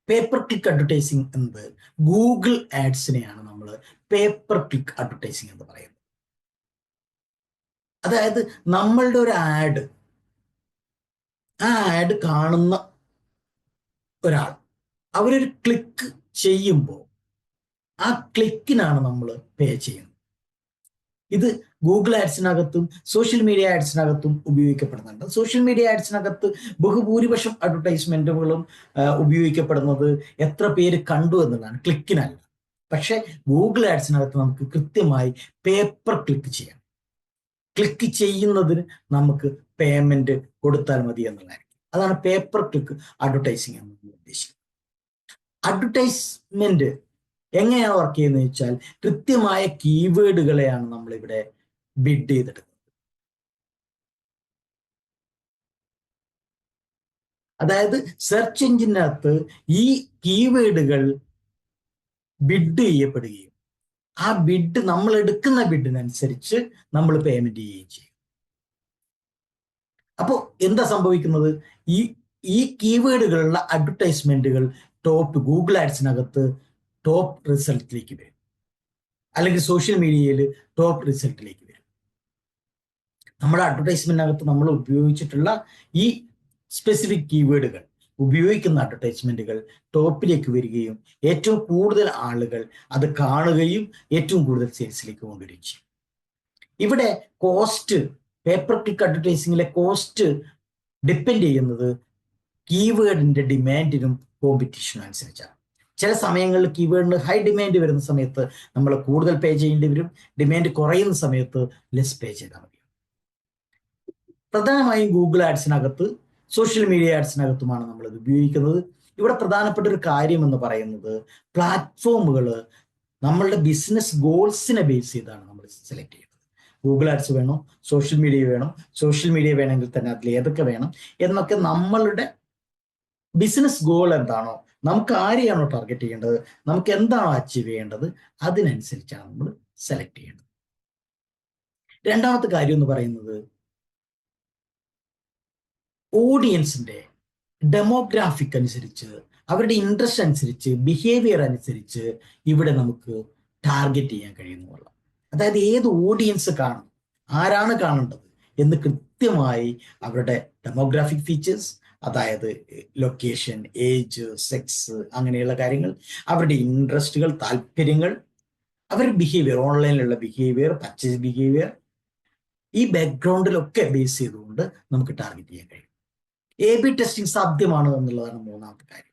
പേപ്പർ ക്ലിക്ക് അഡ്വർടൈസിങ് എന്നത് ഗൂഗിൾ ആഡ്സിനെയാണ് നമ്മൾ പേപ്പർ ക്ലിക്ക് അഡ്വർടൈസിങ് എന്ന് പറയുന്നത്. അതായത് നമ്മളുടെ ഒരു ആഡ്, ആ ആഡ് കാണുന്ന ഒരാൾ അവരൊരു ക്ലിക്ക് ചെയ്യുമ്പോൾ ആ ക്ലിക്കിനാണ് നമ്മൾ പേ ചെയ്യുന്നത്. ഇത് ഗൂഗിൾ ആഡ്സിനകത്തും സോഷ്യൽ മീഡിയ ആഡ്സിനകത്തും ഉപയോഗിക്കപ്പെടുന്നുണ്ട്. സോഷ്യൽ മീഡിയ ആഡ്സിനകത്ത് ബഹുഭൂരിപക്ഷം അഡ്വർടൈസ്മെന്റുകളും ഉപയോഗിക്കപ്പെടുന്നത് എത്ര പേര് കണ്ടു എന്നുള്ളതാണ്, ക്ലിക്കിനല്ല. പക്ഷെ ഗൂഗിൾ ആഡ്സിനകത്ത് നമുക്ക് കൃത്യമായി പേപ്പർ ക്ലിക്ക് ചെയ്യാം. ക്ലിക്ക് ചെയ്യുന്നതിന് നമുക്ക് പേയ്മെന്റ് കൊടുത്താൽ മതി എന്നുള്ളതായിരിക്കും. അതാണ് പേപ്പർ ക്ലിക്ക് അഡ്വർടൈസിങ് എന്ന് ഉദ്ദേശിക്കുന്നത്. അഡ്വർടൈസ്മെന്റ് എങ്ങനെയാണ് വർക്ക് ചെയ്യുന്നത് വെച്ചാൽ, കൃത്യമായ കീവേഡുകളെയാണ് നമ്മളിവിടെ ബിഡ് ചെയ്തെടുക്കുന്നത്. അതായത് സെർച്ച് എഞ്ചിനകത്ത് ഈ കീവേഡുകൾ ബിഡ് ചെയ്യപ്പെടുകയും ആ ബിഡ്, നമ്മൾ എടുക്കുന്ന ബിഡിനനുസരിച്ച് നമ്മൾ പേയ്മെന്റ് ചെയ്യുകയും ചെയ്യും. അപ്പോൾ എന്താ സംഭവിക്കുന്നത്, ഈ കീവേഡുകളുള്ള അഡ്വർടൈസ്മെന്റുകൾ ഗൂഗിൾ ആഡ്സിനകത്ത് ടോപ്പ് റിസൾട്ടിലേക്ക് വരും, അല്ലെങ്കിൽ സോഷ്യൽ മീഡിയയിൽ ടോപ്പ് റിസൾട്ടിലേക്ക് വരും. നമ്മുടെ അഡ്വർടൈസ്മെന്റിനകത്ത് നമ്മൾ ഉപയോഗിച്ചിട്ടുള്ള ഈ സ്പെസിഫിക് കീവേഡുകൾ ഉപയോഗിക്കുന്ന അഡ്വർടൈസ്മെന്റുകൾ ടോപ്പിലേക്ക് വരികയും ഏറ്റവും കൂടുതൽ ആളുകൾ അത് കാണുകയും ഏറ്റവും കൂടുതൽ സെയിൽസിലേക്ക് കൊണ്ടുവരികയും ചെയ്യും. ഇവിടെ കോസ്റ്റ്, പേപ്പർ ക്ലിക്ക് അഡ്വർടൈസിങ്ങിലെ കോസ്റ്റ് ഡിപ്പെൻഡ് ചെയ്യുന്നത് കീവേഡിന്റെ ഡിമാൻഡിനും കോമ്പറ്റീഷനും അനുസരിച്ചാണ്. ചില സമയങ്ങളിൽ കീവേഡിന് ഹൈ ഡിമാൻഡ് വരുന്ന സമയത്ത് നമ്മൾ കൂടുതൽ പേ ചെയ്യേണ്ടി വരും, ഡിമാൻഡ് കുറയുന്ന സമയത്ത് ലെസ് പേ ചെയ്താൽ മതി. പ്രധാനമായും ഗൂഗിൾ ആഡ്സിനകത്ത്, സോഷ്യൽ മീഡിയ ആഡ്സിനകത്തുമാണ് നമ്മൾ ഇത് ഉപയോഗിക്കുന്നത്. ഇവിടെ പ്രധാനപ്പെട്ട ഒരു കാര്യം എന്ന് പറയുന്നത്, പ്ലാറ്റ്ഫോമുകൾ നമ്മളുടെ ബിസിനസ് ഗോൾസിനെ ബേസ് ചെയ്താണ് നമ്മൾ സെലക്ട് ചെയ്യുന്നത്. ഗൂഗിൾ ആഡ്സ് വേണോ, സോഷ്യൽ മീഡിയ വേണോ, സോഷ്യൽ മീഡിയ വേണമെങ്കിൽ തന്നെ അതിൽ ഏതൊക്കെ വേണം എന്നൊക്കെ നമ്മളുടെ ബിസിനസ് ഗോൾ എന്താണോ, നമുക്ക് ആരെയാണോ ടാർഗറ്റ് ചെയ്യേണ്ടത്, നമുക്ക് എന്താണോ അച്ചീവ് ചെയ്യേണ്ടത്, അതിനനുസരിച്ചാണ് നമ്മൾ സെലക്ട് ചെയ്യേണ്ടത്. രണ്ടാമത്തെ കാര്യം എന്ന് പറയുന്നത്, ഓഡിയൻസിന്റെ ഡെമോഗ്രാഫിക് അനുസരിച്ച്, അവരുടെ ഇൻട്രസ്റ്റ് അനുസരിച്ച്, ബിഹേവിയർ അനുസരിച്ച് ഇവിടെ നമുക്ക് ടാർഗറ്റ് ചെയ്യാൻ കഴിയുന്നുള്ള, അതായത് ഏത് ഓഡിയൻസ് കാണും, ആരാണ് കാണേണ്ടത് എന്ന് കൃത്യമായി അവരുടെ ഡെമോഗ്രാഫിക് ഫീച്ചേഴ്സ്, അതായത് ലൊക്കേഷൻ, ഏജ്, സെക്സ്, അങ്ങനെയുള്ള കാര്യങ്ങൾ, അവരുടെ ഇൻട്രസ്റ്റുകൾ, താല്പര്യങ്ങൾ, അവരുടെ ബിഹേവിയർ, ഓൺലൈനിലുള്ള ബിഹേവിയർ, പർച്ചേസ് ബിഹേവിയർ, ഈ ബാക്ക്ഗ്രൗണ്ടിലൊക്കെ ബേസ് ചെയ്തുകൊണ്ട് നമുക്ക് ടാർഗറ്റ് ചെയ്യാൻ കഴിയും. AB ടെസ്റ്റിംഗ് സാധ്യമാണ് എന്നുള്ളതാണ് മൂന്നാമത്തെ കാര്യം.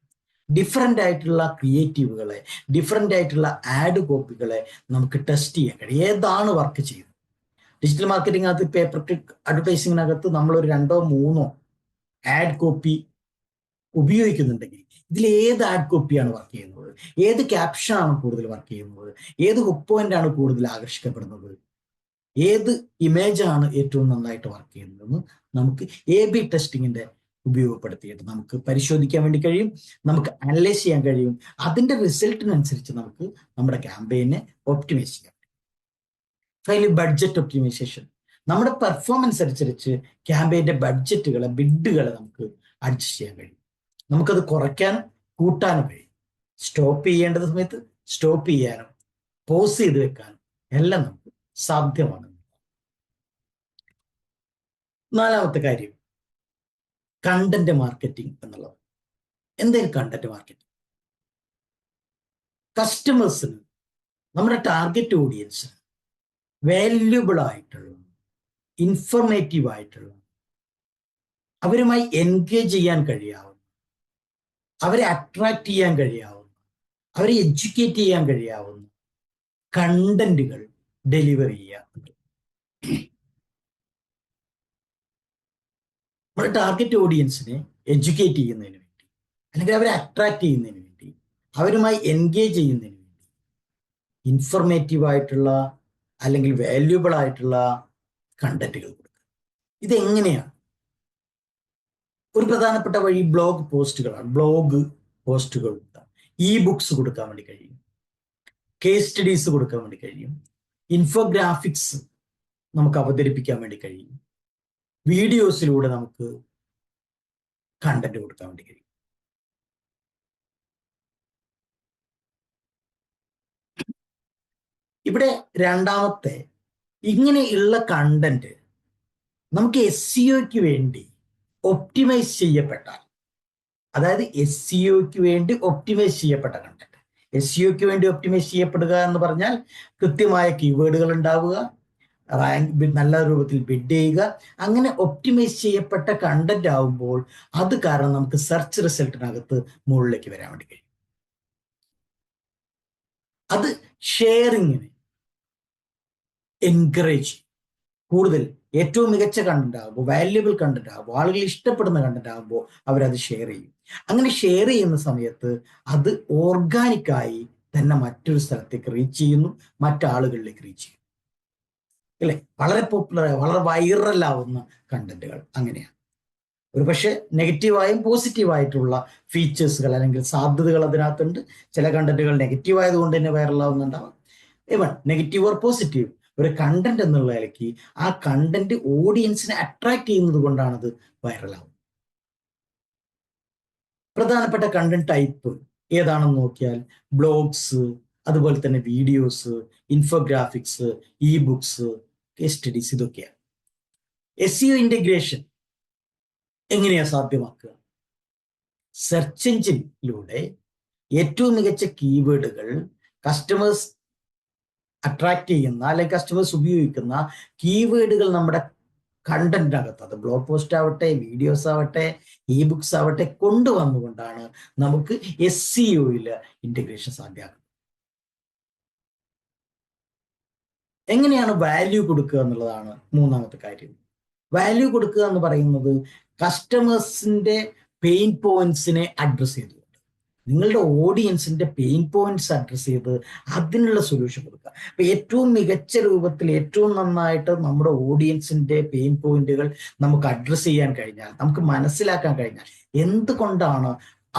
ഡിഫറെൻ്റ് ആയിട്ടുള്ള ക്രിയേറ്റീവുകളെ, ഡിഫറെൻ്റ് ആയിട്ടുള്ള ആഡ് കോപ്പികളെ നമുക്ക് ടെസ്റ്റ് ചെയ്യാൻ കഴിയും. ഏതാണ് വർക്ക് ചെയ്യുന്നത്? ഡിജിറ്റൽ മാർക്കറ്റിംഗിനകത്ത്, പേപ്പർ ക്ലിക്ക് അഡ്വർടൈസിങ്ങിനകത്ത് നമ്മളൊരു 2 or 3 ആഡ് കോപ്പി ഉപയോഗിക്കുന്നുണ്ടെങ്കിൽ ഇതിൽ ഏത് ആഡ് കോപ്പിയാണ് വർക്ക് ചെയ്യുന്നത്, ഏത് ക്യാപ്ഷനാണ് കൂടുതൽ വർക്ക് ചെയ്യുന്നത്, ഏത് ഹുക്ക് പോയിന്റ് ആണ് കൂടുതൽ ആകർഷിക്കപ്പെടുന്നത്, ഏത് ഇമേജാണ് ഏറ്റവും നന്നായിട്ട് വർക്ക് ചെയ്യുന്നതെന്ന് നമുക്ക് AB ടെസ്റ്റിങ്ങിന്റെ ഉപയോഗപ്പെടുത്തിയിട്ട് നമുക്ക് പരിശോധിക്കാൻ വേണ്ടി കഴിയും, നമുക്ക് അനലൈസ് ചെയ്യാൻ കഴിയും. അതിന്റെ റിസൾട്ടിനനുസരിച്ച് നമുക്ക് നമ്മുടെ ക്യാമ്പയിനെ ഒപ്റ്റിമൈസ് ചെയ്യാം. Finally budget optimization. നമ്മുടെ പെർഫോമൻസ് അനുസരിച്ച് ക്യാമ്പയിന്റെ ബഡ്ജറ്റുകളെ, ബിഡുകളെ നമുക്ക് അഡ്ജസ്റ്റ് ചെയ്യാൻ കഴിയും. നമുക്കത് കുറയ്ക്കാനും കൂട്ടാനും കഴിയും. സ്റ്റോപ്പ് ചെയ്യേണ്ട സമയത്ത് സ്റ്റോപ്പ് ചെയ്യാനും പോസ് ചെയ്ത് വെക്കാനും എല്ലാം നമുക്ക് സാധ്യമാണ്. നാലാമത്തെ കാര്യം കണ്ടന്റ് മാർക്കറ്റിംഗ് എന്നുള്ളത്. എന്തെങ്കിലും കണ്ടന്റ് മാർക്കറ്റിംഗ് കസ്റ്റമേഴ്സിന്, നമ്മുടെ ടാർഗറ്റ് ഓഡിയൻസ് വാല്യുബിൾ ആയിട്ടുള്ള, ഇൻഫർമേറ്റീവ് ആയിട്ടുള്ള, അവരുമായി എൻഗേജ് ചെയ്യാൻ കഴിയാവുന്ന, അവരെ അട്രാക്ട് ചെയ്യാൻ കഴിയാവുന്ന, അവരെ എഡ്യൂക്കേറ്റ് ചെയ്യാൻ കഴിയാവുന്ന കണ്ടന്റുകൾ ഡെലിവർ ചെയ്യുക. നമ്മുടെ ടാർഗറ്റ് ഓഡിയൻസിനെ എഡ്യൂക്കേറ്റ് ചെയ്യുന്നതിന് വേണ്ടി, അല്ലെങ്കിൽ അവരെ അട്രാക്ട് ചെയ്യുന്നതിന് വേണ്ടി, അവരുമായി എൻഗേജ് ചെയ്യുന്നതിന് വേണ്ടി ഇൻഫർമേറ്റീവ് ആയിട്ടുള്ള അല്ലെങ്കിൽ വാല്യുബിൾ ആയിട്ടുള്ള കണ്ടന്റുകൾ കൊടുക്കുക. ഇതെങ്ങനെയാണ്? ഒരു പ്രധാനപ്പെട്ട വഴി ബ്ലോഗ് പോസ്റ്റുകളാണ്. ബ്ലോഗ് പോസ്റ്റുകൾ കൊടുക്കാം, ബുക്സ് കൊടുക്കാൻ വേണ്ടി കഴിയും, കേസ് സ്റ്റഡീസ് കൊടുക്കാൻ വേണ്ടി കഴിയും, ഇൻഫോഗ്രാഫിക്സ് നമുക്ക് അവതരിപ്പിക്കാൻ വേണ്ടി കഴിയും, വീഡിയോസിലൂടെ നമുക്ക് കണ്ടന്റ് കൊടുക്കാൻ വേണ്ടി കഴിയും. ഇവിടെ രണ്ടാമത്തെ, ഇങ്ങനെയുള്ള കണ്ടന്റ് നമുക്ക് SEOയ്ക്ക് വേണ്ടി ഒപ്റ്റിമൈസ് ചെയ്യപ്പെട്ടാൽ, അതായത് SEOയ്ക്ക് വേണ്ടി ഒപ്റ്റിമൈസ് ചെയ്യപ്പെട്ട കണ്ടന്റ്. SEOയ്ക്ക് വേണ്ടി ഒപ്റ്റിമൈസ് ചെയ്യപ്പെടുക എന്ന് പറഞ്ഞാൽ കൃത്യമായ കീവേഡുകൾ ഉണ്ടാവുക, റാങ്ക് നല്ല രൂപത്തിൽ ബിഡ് ചെയ്യുക. അങ്ങനെ ഒപ്റ്റിമൈസ് ചെയ്യപ്പെട്ട കണ്ടന്റ് ആവുമ്പോൾ അത് കാരണം നമുക്ക് സെർച്ച് റിസൾട്ടിനകത്ത് മുകളിലേക്ക് വരാൻ വേണ്ടി കഴിയും. അത് ഷെയറിങ്ങിന് എൻകറേജ്, കൂടുതൽ ഏറ്റവും മികച്ച കണ്ടന്റ് ആകുമ്പോൾ, വാല്യുബിൾ കണ്ടന്റ് ആകുമ്പോൾ, ആളുകൾ ഇഷ്ടപ്പെടുന്ന കണ്ടന്റ് ആകുമ്പോൾ അവരത് ഷെയർ ചെയ്യും. അങ്ങനെ ഷെയർ ചെയ്യുന്ന സമയത്ത് അത് ഓർഗാനിക്കായി തന്നെ മറ്റൊരു സ്ഥലത്തേക്ക് റീച്ച് ചെയ്യുന്നു, മറ്റാളുകളിലേക്ക് റീച്ച് ചെയ്യും, അല്ലെ? വളരെ പോപ്പുലർ, വളരെ വൈറലാവുന്ന കണ്ടന്റുകൾ അങ്ങനെയാണ്. ഒരു പക്ഷെ നെഗറ്റീവായും പോസിറ്റീവായിട്ടുള്ള ഫീച്ചേഴ്സുകൾ അല്ലെങ്കിൽ സാധ്യതകൾ അതിനകത്തുണ്ട്. ചില കണ്ടന്റുകൾ നെഗറ്റീവ് ആയതുകൊണ്ട് തന്നെ വൈറലാവുന്നുണ്ടാവാം. ഈവൻ നെഗറ്റീവ് ഓർ പോസിറ്റീവ്, ഒരു കണ്ടന്റ് എന്നുള്ള നിലയ്ക്ക് ആ കണ്ടന്റ് ഓഡിയൻസിനെ അട്രാക്ട് ചെയ്യുന്നത് കൊണ്ടാണത് വൈറലാവുന്നത്. പ്രധാനപ്പെട്ട കണ്ടന്റ് ടൈപ്പ് ഏതാണെന്ന് നോക്കിയാൽ ബ്ലോഗ്സ്, അതുപോലെ തന്നെ videos, infographics, books, case studies, ഇതൊക്കെയാണ്. SEO ഇന്റഗ്രേഷൻ എങ്ങനെയാ സാധ്യമാക്കുക? സെർച്ച് എഞ്ചിനിലൂടെ ഏറ്റവും മികച്ച കീവേഡുകൾ, കസ്റ്റമേഴ്സ് അട്രാക്ട് ചെയ്യുന്ന അല്ലെങ്കിൽ കസ്റ്റമേഴ്സ് ഉപയോഗിക്കുന്ന കീവേഡുകൾ നമ്മുടെ കണ്ടന്റിനകത്ത്, അത് ബ്ലോഗ് പോസ്റ്റ് ആവട്ടെ, വീഡിയോസ് ആവട്ടെ, ബുക്സ് ആവട്ടെ, കൊണ്ടുവന്നുകൊണ്ടാണ് നമുക്ക് SEOയിൽ ഇന്റഗ്രേഷൻ സാധ്യമാകുന്നത്. എങ്ങനെയാണ് വാല്യൂ കൊടുക്കുക എന്നുള്ളതാണ് മൂന്നാമത്തെ കാര്യം. വാല്യൂ കൊടുക്കുക എന്ന് പറയുന്നത് കസ്റ്റമേഴ്സിന്റെ പെയിൻ പോയിന്റ്സിനെ അഡ്രസ് ചെയ്തുകൊണ്ട്, നിങ്ങളുടെ ഓഡിയൻസിന്റെ പെയിൻ പോയിന്റ്സ് അഡ്രസ് ചെയ്ത് അതിനുള്ള സൊല്യൂഷൻ കൊടുക്കുക. അപ്പൊ ഏറ്റവും മികച്ച രൂപത്തിൽ, ഏറ്റവും നന്നായിട്ട് നമ്മുടെ ഓഡിയൻസിന്റെ പെയിൻ പോയിന്റുകൾ നമുക്ക് അഡ്രസ് ചെയ്യാൻ കഴിഞ്ഞാൽ, നമുക്ക് മനസ്സിലാക്കാൻ കഴിഞ്ഞാൽ എന്തുകൊണ്ടാണ്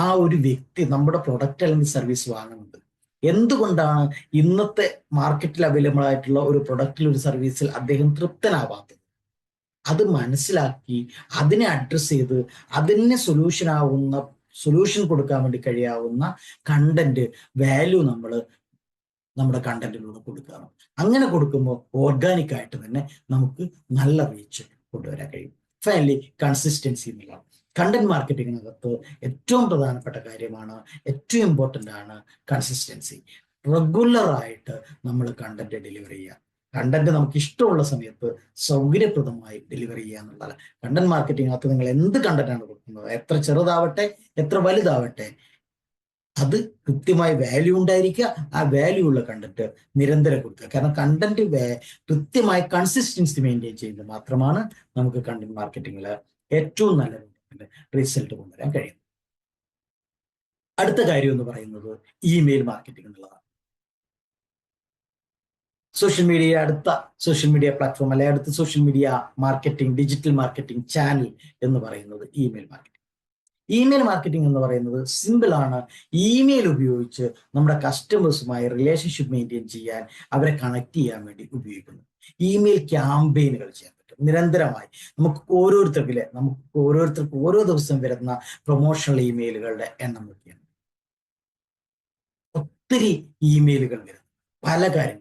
ആ ഒരു വ്യക്തി നമ്മുടെ പ്രൊഡക്റ്റ് അല്ലെങ്കിൽ സർവീസ് വാങ്ങുന്നത്, എന്തുകൊണ്ടാണ് ഇന്നത്തെ മാർക്കറ്റിൽ അവൈലബിൾ ആയിട്ടുള്ള ഒരു പ്രൊഡക്റ്റിൽ, ഒരു സർവീസിൽ അദ്ദേഹം തൃപ്തനാവാത്തത്, അത് മനസ്സിലാക്കി അതിനെ അഡ്രസ് ചെയ്ത് അതിന് സൊല്യൂഷൻ കൊടുക്കാൻ വേണ്ടി കഴിയാവുന്ന കണ്ടന്റ്, വാല്യൂ നമ്മൾ നമ്മുടെ കണ്ടന്റിലൂടെ കൊടുക്കണം. അങ്ങനെ കൊടുക്കുമ്പോൾ ഓർഗാനിക് ആയിട്ട് തന്നെ നമുക്ക് നല്ല റീച്ച് കൊണ്ടുവരാൻ കഴിയും. ഫൈനലി കൺസിസ്റ്റൻസി എന്നുള്ളതാണ്. കണ്ടന്റ് മാർക്കറ്റിങ്ങിനകത്ത് ഏറ്റവും പ്രധാനപ്പെട്ട കാര്യമാണ്, ഏറ്റവും ഇമ്പോർട്ടൻ്റ് ആണ് കൺസിസ്റ്റൻസി. റെഗുലറായിട്ട് നമ്മൾ കണ്ടന്റ് ഡെലിവർ ചെയ്യുക. കണ്ടന്റ് നമുക്ക് ഇഷ്ടമുള്ള സമയത്ത് സൗകര്യപ്രദമായി ഡെലിവറി ചെയ്യുക എന്നുള്ളതാണ്. കണ്ടന്റ് മാർക്കറ്റിങ്ങിനകത്ത് നിങ്ങൾ എന്ത് കണ്ടന്റാണ് കൊടുക്കുന്നത്, എത്ര ചെറുതാവട്ടെ എത്ര വലുതാവട്ടെ, അത് കൃത്യമായി വാല്യൂ ഉണ്ടായിരിക്കുക. ആ വാല്യൂ ഉള്ള കണ്ടന്റ് നിരന്തരം കൊടുക്കുക. കാരണം കണ്ടന്റ് കൃത്യമായി കൺസിസ്റ്റൻസി മെയിൻറ്റെയിൻ ചെയ്യുന്നത് മാത്രമാണ് നമുക്ക് കണ്ടന്റ് മാർക്കറ്റിങ്ങിൽ ഏറ്റവും നല്ല റിസൾട്ട് കൊണ്ടുവരാൻ കഴിയും. അടുത്ത കാര്യം എന്ന് പറയുന്നത് ഇമെയിൽ മാർക്കറ്റിംഗ് എന്നുള്ളതാണ്. അടുത്ത സോഷ്യൽ മീഡിയ പ്ലാറ്റ്ഫോം അല്ലെ അടുത്ത social media marketing, digital marketing channel എന്ന് പറയുന്നത് ഇമെയിൽ മാർക്കറ്റിംഗ്. ഇമെയിൽ മാർക്കറ്റിംഗ് എന്ന് പറയുന്നത് സിമ്പിൾ ആണ്. ഇമെയിൽ ഉപയോഗിച്ച് നമ്മുടെ കസ്റ്റമേഴ്സുമായി റിലേഷൻഷിപ്പ് മെയിൻറ്റെയിൻ ചെയ്യാൻ, അവരെ കണക്ട് ചെയ്യാൻ വേണ്ടി ഉപയോഗിക്കുന്നു. ഇമെയിൽ ക്യാമ്പയിനുകൾ ചെയ്യാൻ പറ്റും നിരന്തരമായി. നമുക്ക് ഓരോരുത്തർക്കും ഓരോ ദിവസം വരുന്ന പ്രൊമോഷണൽ ഇമെയിലുകളുടെ എണ്ണം നോക്കിയാണ് ഒത്തിരി ഇമെയിലുകൾ വരുന്നത്. പല കാര്യം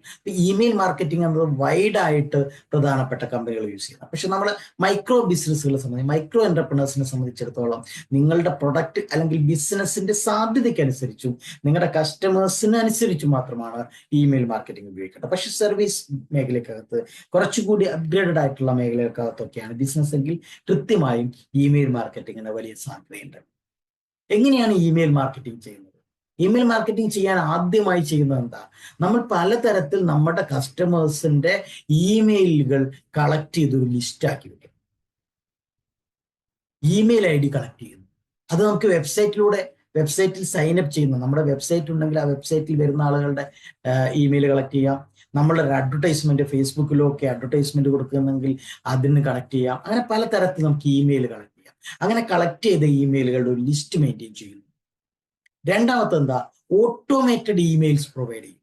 ഇമെയിൽ മാർക്കറ്റിംഗ് എന്നത് വൈഡായിട്ട് പ്രധാനപ്പെട്ട കമ്പനികൾ യൂസ് ചെയ്യുന്നത്. പക്ഷെ നമ്മൾ മൈക്രോ ബിസിനസ്സുകളെ സംബന്ധിച്ച്, മൈക്രോ എന്റർപ്രണേഴ്സിനെ സംബന്ധിച്ചിടത്തോളം നിങ്ങളുടെ പ്രൊഡക്റ്റ് അല്ലെങ്കിൽ ബിസിനസിന്റെ സാധ്യതയ്ക്കനുസരിച്ചും നിങ്ങളുടെ കസ്റ്റമേഴ്സിന് അനുസരിച്ചും മാത്രമാണ് ഇമെയിൽ മാർക്കറ്റിംഗ് ഉപയോഗിക്കേണ്ടത്. പക്ഷെ സർവീസ് മേഖലക്കകത്ത്, കുറച്ചുകൂടി അപ്ഗ്രേഡഡ് ആയിട്ടുള്ള മേഖലകൾക്കകത്തൊക്കെയാണ് ബിസിനസ് എങ്കിൽ കൃത്യമായും ഇമെയിൽ മാർക്കറ്റിങ്ങിന് വലിയ സാധ്യതയുണ്ട്. എങ്ങനെയാണ് ഇമെയിൽ മാർക്കറ്റിംഗ് ചെയ്യുന്നത്? ഇമെയിൽ മാർക്കറ്റിംഗ് ചെയ്യാൻ ആദ്യമായി ചെയ്യുന്നത് എന്താ? നമ്മൾ പലതരത്തിൽ നമ്മുടെ കസ്റ്റമേഴ്സിന്റെ ഇമെയിലുകൾ കളക്ട് ചെയ്ത് ഒരു ലിസ്റ്റ് ആക്കി വെക്കും. ഇമെയിൽ ID കളക്ട് ചെയ്യുന്നു. അത് നമുക്ക് വെബ്സൈറ്റിൽ സൈൻ അപ്പ് ചെയ്യുന്നു. നമ്മുടെ വെബ്സൈറ്റ് ഉണ്ടെങ്കിൽ ആ വെബ്സൈറ്റിൽ വരുന്ന ആളുകളുടെ ഇമെയിൽ കളക്ട് ചെയ്യാം. നമ്മളുടെ ഒരു അഡ്വർടൈസ്മെന്റ്, ഫേസ്ബുക്കിലോ ഒക്കെ അഡ്വർടൈസ്മെന്റ് കൊടുക്കുന്നെങ്കിൽ അതിന് കളക്ട് ചെയ്യാം. അങ്ങനെ പലതരത്തിൽ നമുക്ക് ഇമെയിൽ കളക്ട് ചെയ്യാം. അങ്ങനെ കളക്ട് ചെയ്ത ഇമെയിലുകളുടെ ഒരു ലിസ്റ്റ് മെയിൻറ്റെയിൻ ചെയ്യുന്നു. രണ്ടാമത്തെ എന്താ? ഓട്ടോമേറ്റഡ് ഇമെയിൽസ് പ്രൊവൈഡ് ചെയ്യും.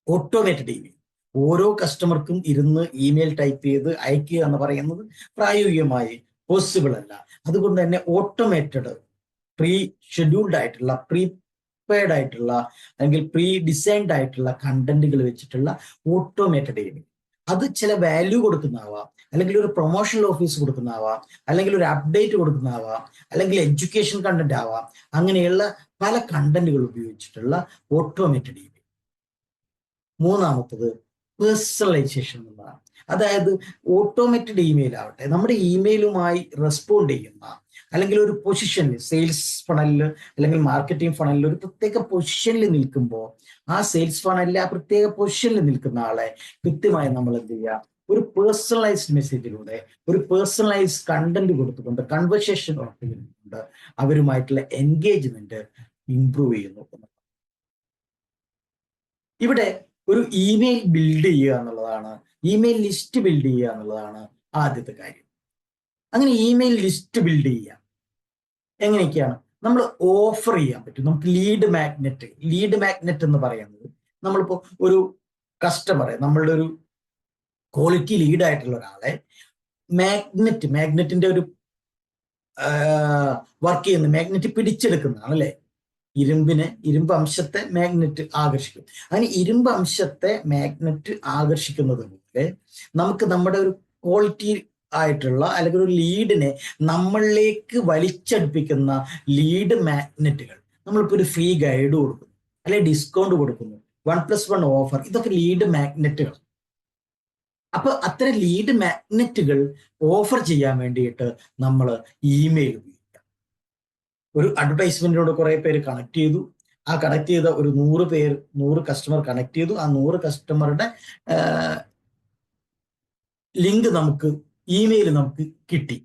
ഓട്ടോമേറ്റഡ് ഇമെയിൽ ഓരോ കസ്റ്റമർക്കും ഇരുന്ന് ഇമെയിൽ ടൈപ്പ് ചെയ്ത് അയക്കുക എന്ന് പറയുന്നത് പ്രായോഗികമായി പോസിബിൾ അല്ല. അതുകൊണ്ട് തന്നെ ഓട്ടോമേറ്റഡ്, പ്രീ ഷെഡ്യൂൾഡ് ആയിട്ടുള്ള, പ്രീപെയ്ഡ് ആയിട്ടുള്ള അല്ലെങ്കിൽ പ്രീ ഡിസൈൻഡ് ആയിട്ടുള്ള കണ്ടന്റുകൾ വെച്ചിട്ടുള്ള ഓട്ടോമേറ്റഡ് ഇമെയിൽ. അത് ചില വാല്യൂ കൊടുക്കുന്നതാവാം, അല്ലെങ്കിൽ ഒരു പ്രൊമോഷണൽ ഓഫീസ് കൊടുക്കുന്നതാവാം, അല്ലെങ്കിൽ ഒരു അപ്ഡേറ്റ് കൊടുക്കുന്നതാവാം, അല്ലെങ്കിൽ എഡ്യൂക്കേഷൻ കണ്ടന്റ് ആവാം. അങ്ങനെയുള്ള പല കണ്ടന്റുകൾ ഉപയോഗിച്ചിട്ടുള്ള ഓട്ടോമേറ്റഡ് ഇമെയിൽ. മൂന്നാമത്തത് പേഴ്സണലൈസേഷൻ എന്നതാണ്. അതായത് ഓട്ടോമേറ്റഡ് ഇമെയിൽ ആവട്ടെ, നമ്മുടെ ഇമെയിലുമായി റെസ്പോണ്ട് ചെയ്യുന്ന, അല്ലെങ്കിൽ ഒരു പൊസിഷനിൽ, സെയിൽസ് ഫണലിൽ അല്ലെങ്കിൽ മാർക്കറ്റിംഗ് ഫണലിൽ ഒരു പ്രത്യേക പൊസിഷനിൽ നിൽക്കുമ്പോൾ ആ സെയിൽസ് ഫണലിൽ ആ പ്രത്യേക പൊസിഷനിൽ നിൽക്കുന്ന ആളെ കൃത്യമായി നമ്മൾ എന്ത് ചെയ്യുക? ഒരു പേഴ്സണലൈസ്ഡ് മെസ്സേജിലൂടെ, ഒരു പേഴ്സണലൈസ്ഡ് കണ്ടന്റ് കൊടുത്തുകൊണ്ട്, കൺവെർസേഷൻ ഉറപ്പിച്ചുകൊണ്ട് അവരുമായിട്ടുള്ള എൻഗേജ്മെന്റ് ഇംപ്രൂവ് ചെയ്യുന്നു. ഇവിടെ ഒരു ഇമെയിൽ ബിൽഡ് ചെയ്യുക എന്നുള്ളതാണ്, ഇമെയിൽ ലിസ്റ്റ് ബിൽഡ് ചെയ്യുക എന്നുള്ളതാണ് ആദ്യത്തെ കാര്യം. അങ്ങനെ ഇമെയിൽ ലിസ്റ്റ് ബിൽഡ് ചെയ്യാം. എങ്ങനെയൊക്കെയാണ്? നമ്മൾ ഓഫർ ചെയ്യാൻ പറ്റും. നമുക്ക് ലീഡ് മാഗ്നറ്റ് എന്ന് പറയുന്നത്, നമ്മളിപ്പോ ഒരു കസ്റ്റമറെ, നമ്മളുടെ ഒരു ക്വാളിറ്റി ലീഡ് ആയിട്ടുള്ള ഒരാളെ മാഗ്നറ്റിന്റെ ഒരു വർക്ക് ചെയ്യുന്ന, മാഗ്നറ്റ് പിടിച്ചെടുക്കുന്നതാണ് അല്ലെ. ഇരുമ്പ് അംശത്തെ മാഗ്നറ്റ് ആകർഷിക്കും. അങ്ങനെ ഇരുമ്പ് അംശത്തെ മാഗ്നറ്റ് ആകർഷിക്കുന്നത് പോലെ നമുക്ക് നമ്മുടെ ഒരു ക്വാളിറ്റി ആയിട്ടുള്ള അല്ലെങ്കിൽ ഒരു ലീഡിനെ നമ്മളിലേക്ക് വലിച്ചടുപ്പിക്കുന്ന ലീഡ് മാഗ്നറ്റുകൾ, നമ്മളിപ്പോൾ ഒരു ഫ്രീ ഗൈഡ് കൊടുക്കുന്നു, അല്ലെങ്കിൽ ഡിസ്കൗണ്ട് കൊടുക്കുന്നു, 1+1 ഓഫർ, ഇതൊക്കെ ലീഡ് മാഗ്നറ്റുകൾ. അപ്പൊ അത്തരം ലീഡ് മാഗ്നറ്റുകൾ ഓഫർ ചെയ്യാൻ വേണ്ടിയിട്ട് നമ്മൾ ഇമെയിൽ ഉപയോഗിക്കാം. ഒരു അഡ്വർടൈസ്മെന്റിനോട് കുറെ പേര് കണക്ട് ചെയ്തു. ആ കണക്ട് ചെയ്ത ഒരു 100 കസ്റ്റമർ കണക്ട് ചെയ്തു. ആ 100 കസ്റ്റമറുടെ ലിങ്ക് നമുക്ക്, ഇമെയിൽ നമുക്ക് കിട്ടി.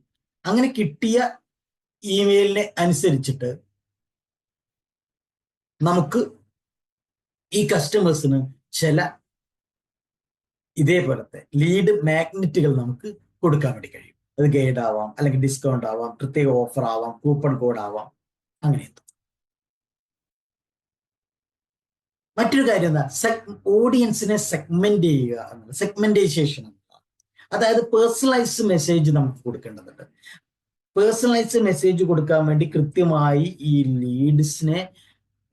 അങ്ങനെ കിട്ടിയ ഇമെയിലിനെ അനുസരിച്ചിട്ട് നമുക്ക് ഈ കസ്റ്റമേഴ്സിന് ചില ഇതേപോലത്തെ ലീഡ് മാഗ്നറ്റുകൾ നമുക്ക് കൊടുക്കാൻ വേണ്ടി കഴിയും. അത് ഗൈഡ് ആവാം, അല്ലെങ്കിൽ ഡിസ്കൗണ്ട് ആവാം, പ്രത്യേക ഓഫർ ആവാം, കൂപ്പൺ കോഡ് ആവാം, അങ്ങനെ. മറ്റൊരു കാര്യം എന്താ? ഓഡിയൻസിനെ സെഗ്മെന്റ് ചെയ്യുക എന്നുള്ളത്, സെഗ്മെന്റൈസേഷൻ. അതായത് പേഴ്സണലൈസ്ഡ് മെസ്സേജ് നമുക്ക് കൊടുക്കേണ്ടതുണ്ട്. പേഴ്സണലൈസ്ഡ് മെസ്സേജ് കൊടുക്കാൻ വേണ്ടി കൃത്യമായി ഈ ലീഡ്സിനെ,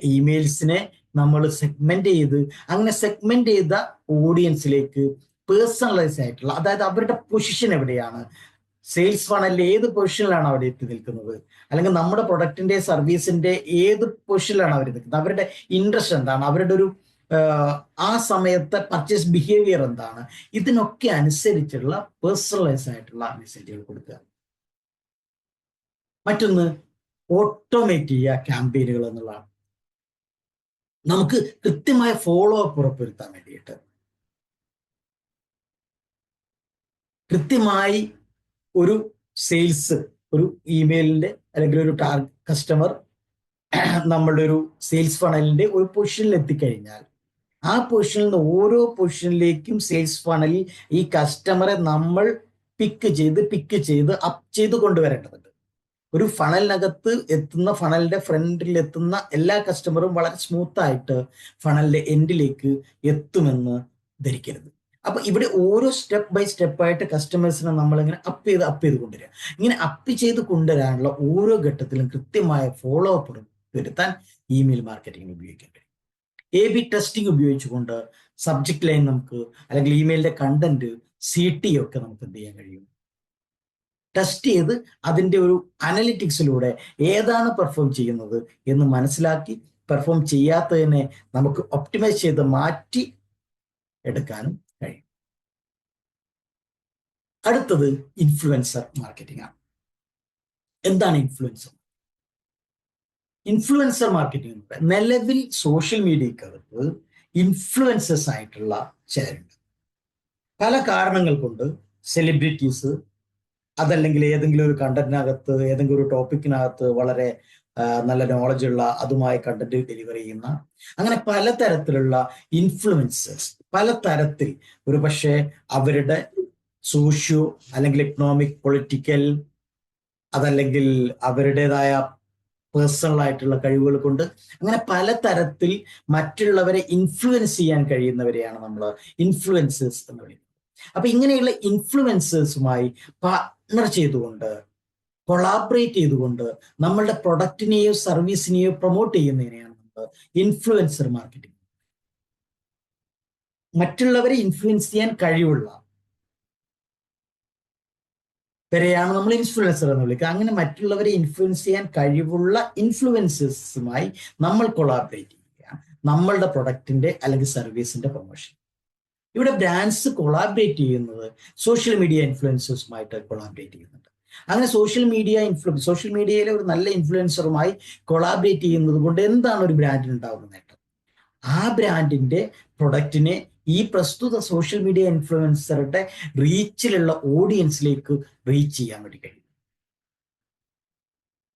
ഇമെയിൽസിനെ നമ്മൾ സെഗ്മെന്റ് ചെയ്ത്, അങ്ങനെ സെഗ്മെന്റ് ചെയ്ത ഓഡിയൻസിലേക്ക് പേഴ്സണലൈസ് ആയിട്ടുള്ള, അതായത് അവരുടെ പൊസിഷൻ എവിടെയാണ്, സെയിൽസ് ഫണലിൽ ഏത് പൊസിഷനിലാണ് അവിടെ എത്തി നിൽക്കുന്നത്, അല്ലെങ്കിൽ നമ്മുടെ പ്രൊഡക്റ്റിന്റെ സർവീസിന്റെ ഏത് പൊസിഷനിലാണ് അവർ നിൽക്കുന്നത്, അവരുടെ ഇൻട്രസ്റ്റ് എന്താണ്, അവരുടെ ഒരു ആ സമയത്തെ പർച്ചേസ് ബിഹേവിയർ എന്താണ്, ഇതിനൊക്കെ അനുസരിച്ചുള്ള പേഴ്സണലൈസ് ആയിട്ടുള്ള മെസ്സേജുകൾ കൊടുക്കുക. മറ്റൊന്ന് ഓട്ടോമേറ്റ് ചെയ്യുക ക്യാമ്പയിനുകൾ എന്നുള്ളതാണ്. നമുക്ക് കൃത്യമായ ഫോളോ അപ്പ് ഉറപ്പുവരുത്താൻ വേണ്ടിയിട്ട് കൃത്യമായി ഒരു സെയിൽസ്, ഒരു ഇമെയിലിന്റെ അല്ലെങ്കിൽ ഒരു കസ്റ്റമർ നമ്മളുടെ ഒരു സെയിൽസ് ഫണലിന്റെ ഒരു പൊസിഷനിൽ എത്തിക്കഴിഞ്ഞാൽ ആ പൊസിഷനിൽ നിന്ന് ഓരോ പൊസിഷനിലേക്കും സെയിൽസ് ഫണലിൽ ഈ കസ്റ്റമറെ നമ്മൾ പിക്ക് ചെയ്ത് അപ്പ് ചെയ്ത് കൊണ്ടുവരേണ്ടതുണ്ട്. ഒരു ഫണലിനകത്ത് എത്തുന്ന, ഫണലിന്റെ ഫ്രണ്ടിൽ എത്തുന്ന എല്ലാ കസ്റ്റമറും വളരെ സ്മൂത്ത് ആയിട്ട് ഫണലിന്റെ എൻഡിലേക്ക് എത്തുമെന്ന് ധരിക്കരുത്. അപ്പൊ ഇവിടെ ഓരോ സ്റ്റെപ്പ് ബൈ സ്റ്റെപ്പായിട്ട് കസ്റ്റമേഴ്സിനെ നമ്മൾ ഇങ്ങനെ അപ്പ് ചെയ്ത് കൊണ്ടുവരിക. ഇങ്ങനെ അപ്പ് ചെയ്ത് കൊണ്ടുവരാനുള്ള ഓരോ ഘട്ടത്തിലും കൃത്യമായ ഫോളോ അപ്പ് വരുത്താൻ ഇമെയിൽ മാർക്കറ്റിംഗ് ഉപയോഗിക്കാൻ കഴിയും. A/B ടെസ്റ്റിംഗ് ഉപയോഗിച്ചുകൊണ്ട് സബ്ജക്ട് ലൈൻ നമുക്ക്, അല്ലെങ്കിൽ ഇമെയിലിന്റെ കണ്ടന്റ്, CT ഒക്കെ നമുക്ക് എന്ത് ചെയ്യാൻ കഴിയും, ടെസ്റ്റ് ചെയ്ത് അതിന്റെ ഒരു അനലിറ്റിക്സിലൂടെ ഏതാണ് പെർഫോം ചെയ്യുന്നത് എന്ന് മനസ്സിലാക്കി പെർഫോം ചെയ്യാത്തതിനെ നമുക്ക് ഒപ്റ്റിമൈസ് ചെയ്ത് മാറ്റി എടുക്കാനും കഴിയും. അടുത്തത് ഇൻഫ്ലുവൻസർ മാർക്കറ്റിംഗ് ആണ്. എന്താണ് ഇൻഫ്ലുവൻസർ? ഇൻഫ്ലുവൻസർ മാർക്കറ്റിംഗ് നിലവിൽ സോഷ്യൽ മീഡിയക്കകത്ത് ഇൻഫ്ലുവൻസേഴ്സ് ആയിട്ടുള്ള ചിലരുണ്ട്. പല കാരണങ്ങൾ കൊണ്ട് സെലിബ്രിറ്റീസ്, അതല്ലെങ്കിൽ ഏതെങ്കിലും ഒരു കണ്ടന്റിനകത്ത്, ഏതെങ്കിലും ഒരു ടോപ്പിക്കിനകത്ത് വളരെ നല്ല നോളജ് ഉള്ള, അതുമായി കണ്ടന്റ് ഡെലിവർ ചെയ്യുന്ന, അങ്ങനെ പലതരത്തിലുള്ള ഇൻഫ്ലുവൻസേഴ്സ്, പലതരത്തിൽ ഒരു പക്ഷേ അവരുടെ സോഷ്യോ അല്ലെങ്കിൽ എക്കണോമിക്, പൊളിറ്റിക്കൽ, അതല്ലെങ്കിൽ അവരുടേതായ പേഴ്സണൽ ആയിട്ടുള്ള കഴിവുകൾ കൊണ്ട് അങ്ങനെ പലതരത്തിൽ മറ്റുള്ളവരെ ഇൻഫ്ലുവൻസ് ചെയ്യാൻ കഴിയുന്നവരെയാണ് നമ്മൾ ഇൻഫ്ലുവൻസേഴ്സ് എന്ന് പറയുന്നത്. അപ്പൊ ഇങ്ങനെയുള്ള ഇൻഫ്ലുവൻസേഴ്സുമായി പാർട്ട്ണർ ചെയ്തുകൊണ്ട്, കൊളാബറേറ്റ് ചെയ്തുകൊണ്ട് നമ്മളുടെ പ്രൊഡക്റ്റിനെയോ സർവീസിനെയോ പ്രൊമോട്ട് ചെയ്യുന്നതിനെയാണ് നമ്മൾ ഇൻഫ്ലുവൻസർ മാർക്കറ്റിംഗ്. മറ്റുള്ളവരെ ഇൻഫ്ലുവൻസ് ചെയ്യാൻ കഴിവുള്ള വരെയാണ് നമ്മൾ ഇൻഫ്ലുവൻസർ എന്ന് വിളിക്കുക. അങ്ങനെ മറ്റുള്ളവരെ ഇൻഫ്ലുവൻസ് ചെയ്യാൻ കഴിവുള്ള ഇൻഫ്ലുവൻസേഴ്സുമായി നമ്മൾ കൊളാബറേറ്റ് ചെയ്യുക, നമ്മളുടെ പ്രൊഡക്റ്റിന്റെ അല്ലെങ്കിൽ സർവീസിന്റെ പ്രൊമോഷൻ. ഇവിടെ ബ്രാൻഡ്സ് കൊളാബറേറ്റ് ചെയ്യുന്നത് സോഷ്യൽ മീഡിയ ഇൻഫ്ലുവൻസേഴ്സുമായിട്ട് കൊളാബറേറ്റ് ചെയ്യുന്നുണ്ട്. അങ്ങനെ സോഷ്യൽ മീഡിയയിലെ ഒരു നല്ല ഇൻഫ്ലുവൻസറുമായി കൊളാബറേറ്റ് ചെയ്യുന്നത് കൊണ്ട് എന്താണ് ഒരു ബ്രാൻഡിന് ഉണ്ടാകുന്ന നേട്ടം? ആ ബ്രാൻഡിന്റെ പ്രൊഡക്റ്റിനെ ഈ പ്രസ്തുത സോഷ്യൽ മീഡിയ ഇൻഫ്ലുവൻസറുടെ റീച്ചിലുള്ള ഓഡിയൻസിലേക്ക് റീച്ച് ചെയ്യാൻ വേണ്ടി കഴിയും.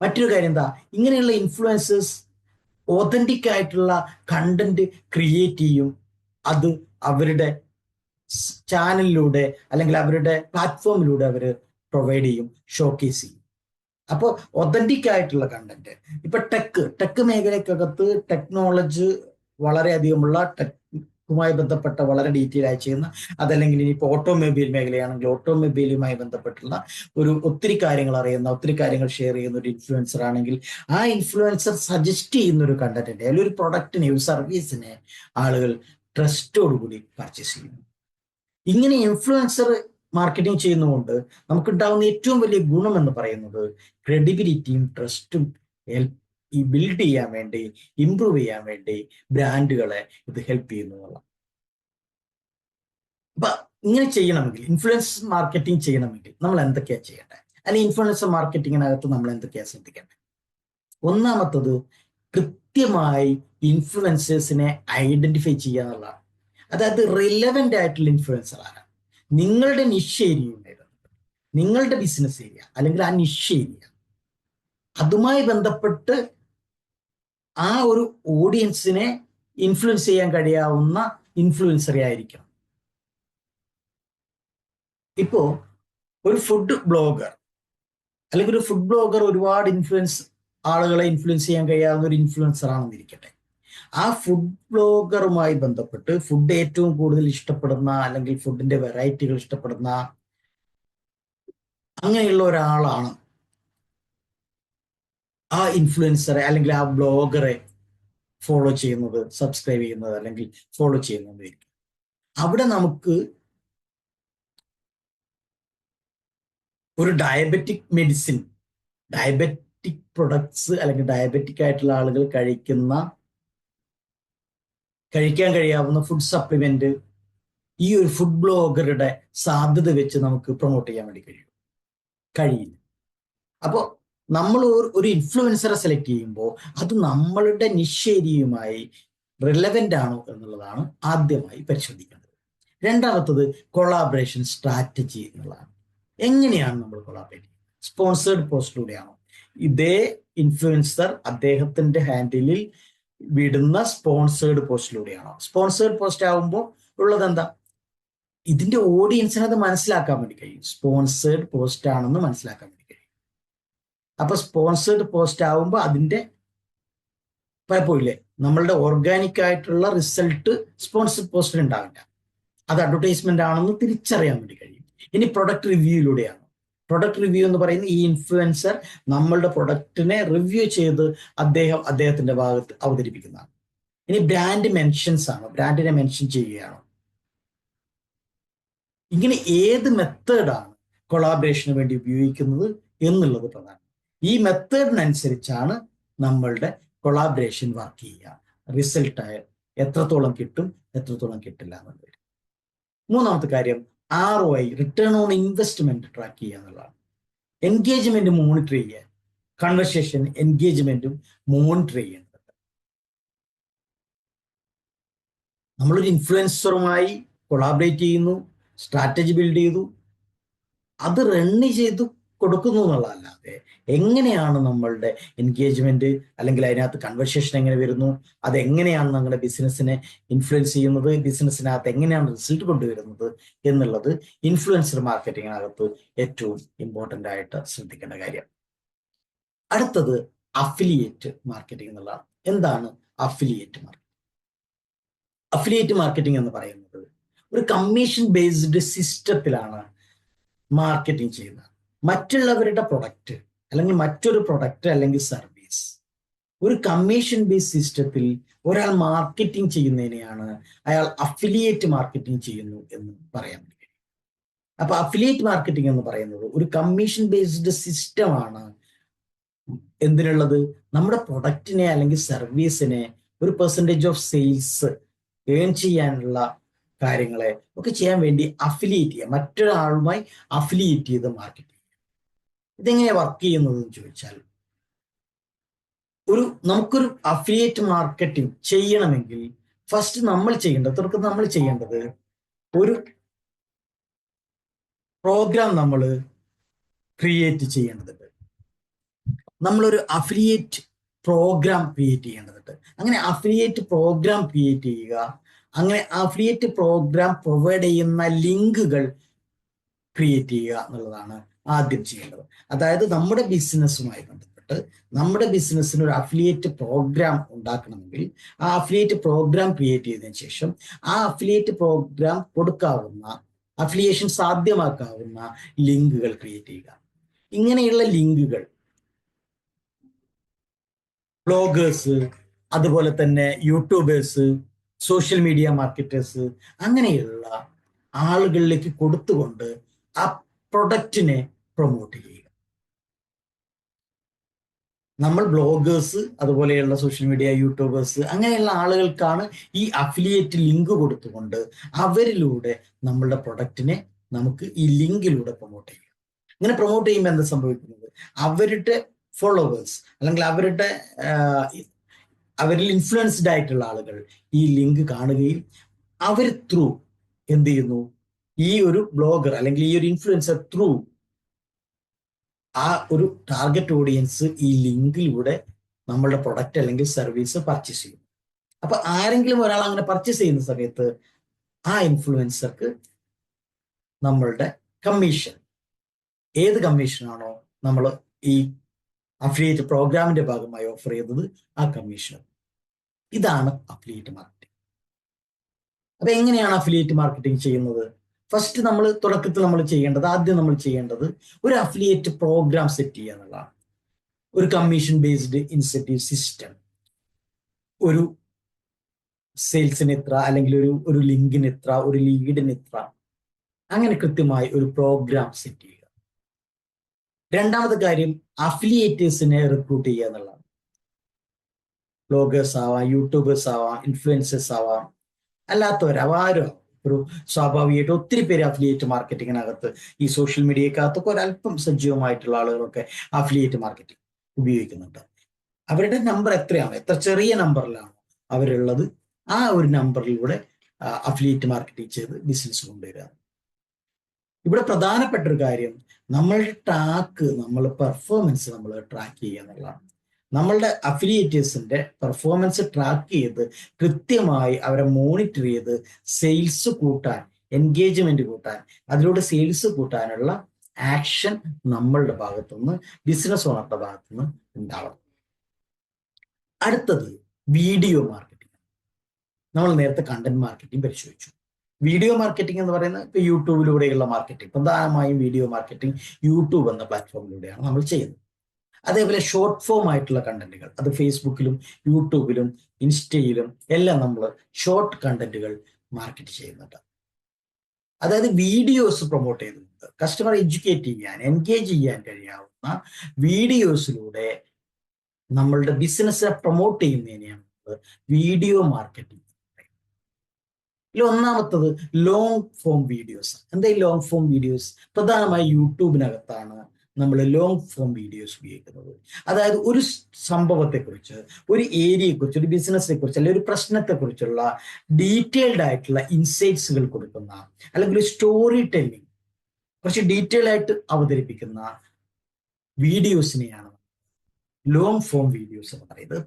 മറ്റൊരു കാര്യം എന്താ, ഇങ്ങനെയുള്ള ഇൻഫ്ലുവൻസേഴ്സ് ഓതന്റിക് ആയിട്ടുള്ള കണ്ടന്റ് ക്രിയേറ്റ് ചെയ്യും. അത് അവരുടെ ചാനലിലൂടെ അല്ലെങ്കിൽ അവരുടെ പ്ലാറ്റ്ഫോമിലൂടെ അവർ പ്രൊവൈഡ് ചെയ്യും, ഷോക്കേസ് ചെയ്യും. അപ്പോൾ ഒതന്റിക് ആയിട്ടുള്ള കണ്ടന്റ്, ഇപ്പൊ ടെക് മേഖലക്കകത്ത് ടെക്നോളജി വളരെയധികമുള്ള, ടെക്കുമായി ബന്ധപ്പെട്ട വളരെ ഡീറ്റെയിൽ ആയി ചെയ്യുന്ന, അതല്ലെങ്കിൽ ഇനിയിപ്പോൾ ഓട്ടോമൊബൈൽ മേഖലയാണെങ്കിൽ ഓട്ടോമൊബൈലുമായി ബന്ധപ്പെട്ടുള്ള ഒത്തിരി കാര്യങ്ങൾ അറിയുന്ന, ഒത്തിരി കാര്യങ്ങൾ ഷെയർ ചെയ്യുന്ന ഒരു ഇൻഫ്ലുവൻസർ ആണെങ്കിൽ ആ ഇൻഫ്ലുവൻസർ സജസ്റ്റ് ചെയ്യുന്ന ഒരു കണ്ടന്റിന്റെ അല്ലെങ്കിൽ ഒരു പ്രൊഡക്റ്റിനെ, ഒരു സർവീസിനെ ആളുകൾ ട്രസ്റ്റോടുകൂടി പർച്ചേസ് ചെയ്യുന്നു. ഇങ്ങനെ ഇൻഫ്ലുവൻസർ മാർക്കറ്റിംഗ് ചെയ്യുന്നതുകൊണ്ട് നമുക്കുണ്ടാകുന്ന ഏറ്റവും വലിയ ഗുണം എന്ന് പറയുന്നത് ക്രെഡിബിലിറ്റിയും ട്രസ്റ്റും ഈ ബിൽഡ് ചെയ്യാൻ വേണ്ടി, ഇംപ്രൂവ് ചെയ്യാൻ വേണ്ടി ബ്രാൻഡുകളെ ഇത് ഹെൽപ്പ് ചെയ്യുന്നു എന്നുള്ളതാണ്. അപ്പൊ ഇങ്ങനെ ചെയ്യണമെങ്കിൽ, ഇൻഫ്ലുവൻസ് മാർക്കറ്റിംഗ് ചെയ്യണമെങ്കിൽ നമ്മൾ എന്തൊക്കെയാണ് ചെയ്യേണ്ടത്, അല്ലെങ്കിൽ ഇൻഫ്ലുവൻസർ മാർക്കറ്റിങ്ങിനകത്ത് നമ്മൾ എന്തൊക്കെയാണ് ശ്രദ്ധിക്കേണ്ടത്? ഒന്നാമത്തത്, കൃത്യമായി ഇൻഫ്ലുവൻസേഴ്സിനെ ഐഡന്റിഫൈ ചെയ്യുക എന്നുള്ളതാണ്. അതായത് റിലവന്റ് ആയിട്ടുള്ള ഇൻഫ്ലുവൻസർ ആരാണ്, നിങ്ങളുടെ നിഷ് ഏരിയയുമായി ബന്ധപ്പെട്ട്, നിങ്ങളുടെ ബിസിനസ് ഏരിയ അല്ലെങ്കിൽ ആ നിഷ് ഏരിയ, അതുമായി ബന്ധപ്പെട്ട് ആ ഒരു ഓഡിയൻസിനെ ഇൻഫ്ലുവൻസ് ചെയ്യാൻ കഴിയാവുന്ന ഇൻഫ്ലുവൻസറെ ആയിരിക്കണം. ഇപ്പോ ഒരു ഫുഡ് ബ്ലോഗർ അല്ലെങ്കിൽ ഒരു ഫുഡ് ബ്ലോഗർ ഒരുപാട് ആളുകളെ ഇൻഫ്ലുവൻസ് ചെയ്യാൻ കഴിയാവുന്ന ഒരു ഇൻഫ്ലുവൻസർ ആണെന്നിരിക്കട്ടെ. ആ ഫുഡ് ബ്ലോഗറുമായി ബന്ധപ്പെട്ട് ഫുഡ് ഏറ്റവും കൂടുതൽ ഇഷ്ടപ്പെടുന്ന, അല്ലെങ്കിൽ ഫുഡിന്റെ വെറൈറ്റികൾ ഇഷ്ടപ്പെടുന്ന അങ്ങനെയുള്ള ഒരാളാണ് ആ ഇൻഫ്ലുവൻസറെ അല്ലെങ്കിൽ ആ ബ്ലോഗറെ ഫോളോ ചെയ്യുന്നത്, സബ്സ്ക്രൈബ് ചെയ്യുന്നത്, അല്ലെങ്കിൽ ഫോളോ ചെയ്യുന്നത്. അവിടെ നമുക്ക് ഒരു ഡയബറ്റിക് മെഡിസിൻ, ഡയബറ്റിക് പ്രൊഡക്ട്സ് അല്ലെങ്കിൽ ഡയബറ്റിക് ആയിട്ടുള്ള ആളുകൾ കഴിക്കാൻ കഴിയാവുന്ന ഫുഡ് സപ്ലിമെന്റ് ഈ ഒരു ഫുഡ് ബ്ലോഗറുടെ സാധ്യത വെച്ച് നമുക്ക് പ്രൊമോട്ട് ചെയ്യാൻ വേണ്ടി കഴിയില്ല. അപ്പോൾ നമ്മൾ ഒരു ഇൻഫ്ലുവൻസറെ സെലക്ട് ചെയ്യുമ്പോൾ അത് നമ്മളുടെ നിഷ് ഏരിയയുമായി റിലവൻ്റ് ആണോ എന്നുള്ളതാണ് ആദ്യമായി പരിശോധിക്കേണ്ടത്. രണ്ടാമത്തത് കൊളാബറേഷൻ സ്ട്രാറ്റജി എന്നുള്ളതാണ്. എങ്ങനെയാണ് നമ്മൾ കൊളാബറേറ്റ് ചെയ്യുന്നത്? സ്പോൺസേർഡ് പോസ്റ്റിലൂടെയാണോ? ഇതേ ഇൻഫ്ലുവൻസർ അദ്ദേഹത്തിന്റെ ഹാൻഡിലിൽ വിടുന്ന സ്പോൺസേർഡ് പോസ്റ്റിലൂടെയാണോ? സ്പോൺസേർഡ് പോസ്റ്റ് ആകുമ്പോൾ ഉള്ളത് എന്താ? ഇതിന്റെ ഓഡിയൻസിനെ അത് മനസ്സിലാക്കാൻ വേണ്ടി കഴിയും. സ്പോൺസേർഡ് പോസ്റ്റ് ആണെന്ന് മനസ്സിലാക്കാൻ വേണ്ടി കഴിയും. അപ്പൊ സ്പോൺസേർഡ് പോസ്റ്റ് ആകുമ്പോൾ അതിന്റെ പലപ്പോഴില്ലേ നമ്മളുടെ ഓർഗാനിക് ആയിട്ടുള്ള റിസൾട്ട് സ്പോൺസർഡ് പോസ്റ്റിൽ ഉണ്ടാവില്ല. അത് അഡ്വർടൈസ്മെന്റ് ആണെന്ന് തിരിച്ചറിയാൻ വേണ്ടി കഴിയും. ഇനി പ്രൊഡക്റ്റ് റിവ്യൂയിലൂടെയാണ്. പ്രൊഡക്റ്റ് റിവ്യൂ എന്ന് പറയുന്നത് ഈ ഇൻഫ്ലുവൻസർ നമ്മളുടെ പ്രൊഡക്റ്റിനെ റിവ്യൂ ചെയ്ത് അദ്ദേഹത്തിന്റെ ഭാഗത്ത് അവതരിപ്പിക്കുന്നതാണ്. ഇനി ബ്രാൻഡ് മെൻഷൻസ് ആണ്, ബ്രാൻഡിനെ മെൻഷൻ ചെയ്യുകയാണ്. ഇങ്ങനെ ഏത് മെത്തേഡാണ് കൊളാബറേഷന് വേണ്ടി ഉപയോഗിക്കുന്നത് എന്നുള്ളത് പ്രധാനം. ഈ മെത്തേഡിനനുസരിച്ചാണ് നമ്മളുടെ കൊളാബറേഷൻ വർക്ക് ചെയ്യുക. റിസൾട്ടായ എത്രത്തോളം കിട്ടും, എത്രത്തോളം കിട്ടില്ല എന്നുള്ളത്. മൂന്നാമത്തെ കാര്യം ROI, return on investment track ചെയ്യുക എന്നുള്ളതാണ്. എൻഗേജ്മെന്റ് മോണിറ്റർ ചെയ്യുക, കൺവെർസേഷൻ എൻഗേജ്മെന്റും മോണിറ്റർ ചെയ്യേണ്ടത്. നമ്മളൊരു ഇൻഫ്ലുവൻസറുമായി കൊളാബറേറ്റ് ചെയ്യുന്നു, സ്ട്രാറ്റജി ബിൽഡ് ചെയ്തു, അത് റണ്ണ് ചെയ്തു കൊടുക്കുന്നു എന്നുള്ളതല്ലാതെ എങ്ങനെയാണ് നമ്മളുടെ എൻഗേജ്മെന്റ് അല്ലെങ്കിൽ അതിനകത്ത് കൺവെർസേഷൻ എങ്ങനെ വരുന്നു, അതെങ്ങനെയാണ് നമ്മുടെ ബിസിനസ്സിനെ ഇൻഫ്ലുവൻസ് ചെയ്യുന്നത്, ബിസിനസ്സിനകത്ത് എങ്ങനെയാണ് റിസൾട്ട് കൊണ്ടുവരുന്നത് എന്നുള്ളത് ഇൻഫ്ലുവൻസർ മാർക്കറ്റിങ്ങിനകത്ത് ഏറ്റവും ഇമ്പോർട്ടൻ്റ് ആയിട്ട് ശ്രദ്ധിക്കേണ്ട കാര്യം. അടുത്തത് അഫിലിയേറ്റ് മാർക്കറ്റിംഗ് എന്നുള്ളതാണ്. എന്താണ് അഫിലിയേറ്റ് മാർക്കറ്റിംഗ്? അഫിലിയേറ്റ് മാർക്കറ്റിംഗ് എന്ന് പറയുന്നത് ഒരു കമ്മീഷൻ ബേസ്ഡ് സിസ്റ്റത്തിലാണ് മാർക്കറ്റിംഗ് ചെയ്യുന്നത്. മറ്റുള്ളവരുടെ പ്രൊഡക്റ്റ് അല്ലെങ്കിൽ മറ്റൊരു പ്രൊഡക്റ്റ് അല്ലെങ്കിൽ സർവീസ് ഒരു കമ്മീഷൻ ബേസ്ഡ് സിസ്റ്റത്തിൽ ഒരാൾ മാർക്കറ്റിംഗ് ചെയ്യുന്നതിനെയാണ് അയാൾ അഫിലിയേറ്റ് മാർക്കറ്റിംഗ് ചെയ്യുന്നു എന്ന് പറയാൻ കഴിയും. അപ്പൊ അഫിലിയേറ്റ് മാർക്കറ്റിംഗ് എന്ന് പറയുന്നത് ഒരു കമ്മീഷൻ ബേസ്ഡ് സിസ്റ്റമാണ്. എന്തിനുള്ളത്? നമ്മുടെ പ്രൊഡക്റ്റിനെ അല്ലെങ്കിൽ സർവീസിനെ ഒരു പെർസെൻറ്റേജ് ഓഫ് സെയിൽസ് ഏൺ ചെയ്യാനുള്ള കാര്യങ്ങളെ ഒക്കെ ചെയ്യാൻ വേണ്ടി അഫിലിയേറ്റ് ചെയ്യുക, മറ്റൊരാളുമായി അഫിലിയേറ്റ് ചെയ്ത് മാർക്കറ്റ് ചെയ്യുക. ഇതെങ്ങനെയാണ് വർക്ക് ചെയ്യുന്നത് എന്ന് ചോദിച്ചാൽ, നമുക്കൊരു അഫിലിയേറ്റ് മാർക്കറ്റിംഗ് ചെയ്യണമെങ്കിൽ ഫസ്റ്റ് നമ്മൾ ചെയ്യേണ്ടത് ഒരു പ്രോഗ്രാം നമ്മൾ ക്രിയേറ്റ് ചെയ്യേണ്ടതുണ്ട്. നമ്മളൊരു അഫിലിയേറ്റ് പ്രോഗ്രാം ക്രിയേറ്റ് ചെയ്യേണ്ടതുണ്ട്. അങ്ങനെ അഫിലിയേറ്റ് പ്രോഗ്രാം ക്രിയേറ്റ് ചെയ്യുക, അങ്ങനെ അഫിലിയേറ്റ് പ്രോഗ്രാം പ്രൊവൈഡ് ചെയ്യുന്ന ലിങ്കുകൾ ക്രിയേറ്റ് ചെയ്യുക എന്നുള്ളതാണ് ആദ്യം ചെയ്യേണ്ടത്. അതായത് നമ്മുടെ ബിസിനസ്സുമായി ബന്ധപ്പെട്ട് നമ്മുടെ ബിസിനസ്സിന് ഒരു അഫിലിയേറ്റ് പ്രോഗ്രാം ഉണ്ടാക്കണമെങ്കിൽ ആ അഫിലിയേറ്റ് പ്രോഗ്രാം ക്രിയേറ്റ് ചെയ്തതിനു ശേഷം ആ അഫിലിയേറ്റ് പ്രോഗ്രാം കൊടുക്കാവുന്ന, അഫിലിയേഷൻ സാധ്യമാക്കാവുന്ന ലിങ്കുകൾ ക്രിയേറ്റ് ചെയ്യുക. ഇങ്ങനെയുള്ള ലിങ്കുകൾ ബ്ലോഗേഴ്സ്, അതുപോലെ തന്നെ യൂട്യൂബേഴ്സ്, സോഷ്യൽ മീഡിയ മാർക്കറ്റേഴ്സ്, അങ്ങനെയുള്ള ആളുകളിലേക്ക് കൊടുത്തുകൊണ്ട് ആ പ്രൊഡക്റ്റിനെ പ്രൊമോട്ട് ചെയ്യുക. നമ്മൾ ബ്ലോഗേഴ്സ്, അതുപോലെയുള്ള സോഷ്യൽ മീഡിയ യൂട്യൂബേഴ്സ്, അങ്ങനെയുള്ള ആളുകൾക്കാണ് ഈ അഫിലിയേറ്റ് ലിങ്ക് കൊടുത്തുകൊണ്ട് അവരിലൂടെ നമ്മളുടെ പ്രൊഡക്റ്റിനെ നമുക്ക് ഈ ലിങ്കിലൂടെ പ്രൊമോട്ട് ചെയ്യുക. ഇങ്ങനെ പ്രൊമോട്ട് ചെയ്യുമ്പോൾ എന്താ സംഭവിക്കുന്നത്? അവരുടെ ഫോളോവേഴ്സ് അല്ലെങ്കിൽ അവരിൽ ഇൻഫ്ലുവൻസ്ഡ് ആയിട്ടുള്ള ആളുകൾ ഈ ലിങ്ക് കാണുകയും അവർ ത്രൂ എന്ത് ചെയ്യുന്നു, ഈ ഒരു ബ്ലോഗർ അല്ലെങ്കിൽ ഈ ഒരു ഇൻഫ്ലുവൻസർ ത്രൂ ആ ഒരു ടാർഗറ്റ് ഓഡിയൻസ് ഈ ലിങ്കിലൂടെ നമ്മളുടെ പ്രൊഡക്റ്റ് അല്ലെങ്കിൽ സർവീസ് പർച്ചേസ് ചെയ്യും. അപ്പൊ ആരെങ്കിലും ഒരാൾ അങ്ങനെ പർച്ചേസ് ചെയ്യുന്ന സമയത്ത് ആ ഇൻഫ്ലുവൻസർക്ക് നമ്മളുടെ കമ്മീഷൻ, ഏത് കമ്മീഷനാണോ നമ്മൾ ഈ അഫിലിയേറ്റ് പ്രോഗ്രാമിന്റെ ഭാഗമായി ഓഫർ ചെയ്തത്, ആ കമ്മീഷൻ. ഇതാണ് അഫിലിയേറ്റ് മാർക്കറ്റിംഗ്. അപ്പൊ എങ്ങനെയാണ് അഫിലിയേറ്റ് മാർക്കറ്റിംഗ് ചെയ്യുന്നത്? ഫസ്റ്റ് ആദ്യം നമ്മൾ ചെയ്യേണ്ടത് ഒരു അഫിലിയേറ്റ് പ്രോഗ്രാം സെറ്റ് ചെയ്യുക എന്നുള്ളതാണ്. ഒരു കമ്മീഷൻ ബേസ്ഡ് ഇൻസെന്റീവ് സിസ്റ്റം, ഒരു സെയിൽസിന് ഇത്ര, അല്ലെങ്കിൽ ഒരു ലിങ്കിന് ഇത്ര, ഒരു ലീഡിന് ഇത്ര, അങ്ങനെ കൃത്യമായി ഒരു പ്രോഗ്രാം സെറ്റ് ചെയ്യുക. രണ്ടാമത്തെ കാര്യം അഫിലിയേറ്റേഴ്സിനെ റിക്രൂട്ട് ചെയ്യുക എന്നുള്ളതാണ്. ബ്ലോഗേഴ്സ് ആവാം, യൂട്യൂബേഴ്സ് ആവാം, ഇൻഫ്ലുവൻസേഴ്സ് ആവാം, അല്ലാത്തവരാവാരോ ഒരു സ്വാഭാവികമായിട്ട് ഒത്തിരി പേര് അഫിലിയേറ്റ് മാർക്കറ്റിങ്ങിനകത്ത് ഈ സോഷ്യൽ മീഡിയക്കകത്തൊക്കെ ഒരല്പം സജീവമായിട്ടുള്ള ആളുകളൊക്കെ അഫിലിയേറ്റ് മാർക്കറ്റിംഗ് ഉപയോഗിക്കുന്നുണ്ട്. അവരുടെ നമ്പർ എത്ര ചെറിയ നമ്പറിലാണ് അവരുള്ളത്, ആ ഒരു നമ്പറിലൂടെ അഫിലിയേറ്റ് മാർക്കറ്റിംഗ് ചെയ്ത് ബിസിനസ് കൊണ്ടുവരിക. ഇവിടെ പ്രധാനപ്പെട്ട ഒരു കാര്യം നമ്മളുടെ പെർഫോമൻസ് നമ്മൾ ട്രാക്ക് ചെയ്യുക എന്നുള്ളതാണ്. നമ്മളുടെ അഫിലിയേറ്റേഴ്സിന്റെ പെർഫോമൻസ് ട്രാക്ക് ചെയ്ത് കൃത്യമായി അവരെ മോണിറ്റർ ചെയ്ത് സെയിൽസ് കൂട്ടാൻ, എൻഗേജ്മെന്റ് കൂട്ടാൻ, അതിലൂടെ സെയിൽസ് കൂട്ടാനുള്ള ആക്ഷൻ നമ്മളുടെ ഭാഗത്തുനിന്ന്, ബിസിനസ് ഓണറുടെ ഭാഗത്തുനിന്ന് ഉണ്ടാവണം. അടുത്തത് വീഡിയോ മാർക്കറ്റിംഗ്. നമ്മൾ നേരത്തെ കണ്ടന്റ് മാർക്കറ്റിംഗ് പരിശോധിച്ചു. വീഡിയോ മാർക്കറ്റിംഗ് എന്ന് പറയുന്നത് ഇപ്പൊ യൂട്യൂബിലൂടെയുള്ള മാർക്കറ്റിംഗ്, പ്രധാനമായും വീഡിയോ മാർക്കറ്റിംഗ് യൂട്യൂബ് എന്ന പ്ലാറ്റ്ഫോമിലൂടെയാണ് നമ്മൾ ചെയ്യുന്നത്. അതേപോലെ ഷോർട്ട് ഫോം ആയിട്ടുള്ള കണ്ടന്റുകൾ, അത് ഫേസ്ബുക്കിലും യൂട്യൂബിലും ഇൻസ്റ്റയിലും എല്ലാം നമ്മൾ ഷോർട്ട് കണ്ടന്റുകൾ മാർക്കറ്റ് ചെയ്യുന്നുണ്ട്. അതായത് വീഡിയോസ് പ്രൊമോട്ട് ചെയ്തിട്ടുണ്ട്, കസ്റ്റമർ എഡ്യൂക്കേറ്റ് ചെയ്യാൻ, എൻഗേജ് ചെയ്യാൻ കഴിയാവുന്ന വീഡിയോസിലൂടെ നമ്മളുടെ ബിസിനസ്സിനെ പ്രൊമോട്ട് ചെയ്യുന്നതിനെയാണ് വീഡിയോ മാർക്കറ്റിംഗ്. ഇതിൽ ഒന്നാമത്തത് ലോങ് ഫോം വീഡിയോസ്. എന്താ ഈ ലോങ് ഫോം വീഡിയോസ്? പ്രധാനമായി യൂട്യൂബിനകത്താണ് നമ്മൾ ലോങ് ഫോം വീഡിയോസ് ഉപയോഗിക്കുന്നത്. അതായത് ഒരു സംഭവത്തെക്കുറിച്ച്, ഒരു ഏരിയയെക്കുറിച്ച്, ഒരു ബിസിനസ്സിനെ കുറിച്ച്, അല്ലെങ്കിൽ ഒരു പ്രശ്നത്തെക്കുറിച്ചുള്ള ഡീറ്റെയിൽഡ് ആയിട്ടുള്ള ഇൻസൈറ്റ്സുകൾ കൊടുക്കുന്ന, അല്ലെങ്കിൽ ഒരു സ്റ്റോറി ടെല്ലിംഗ് കുറച്ച് ഡീറ്റെയിൽ ആയിട്ട് അവതരിപ്പിക്കുന്ന വീഡിയോസിനെയാണ് ലോങ് ഫോം വീഡിയോസ് എന്ന് പറയുന്നത്.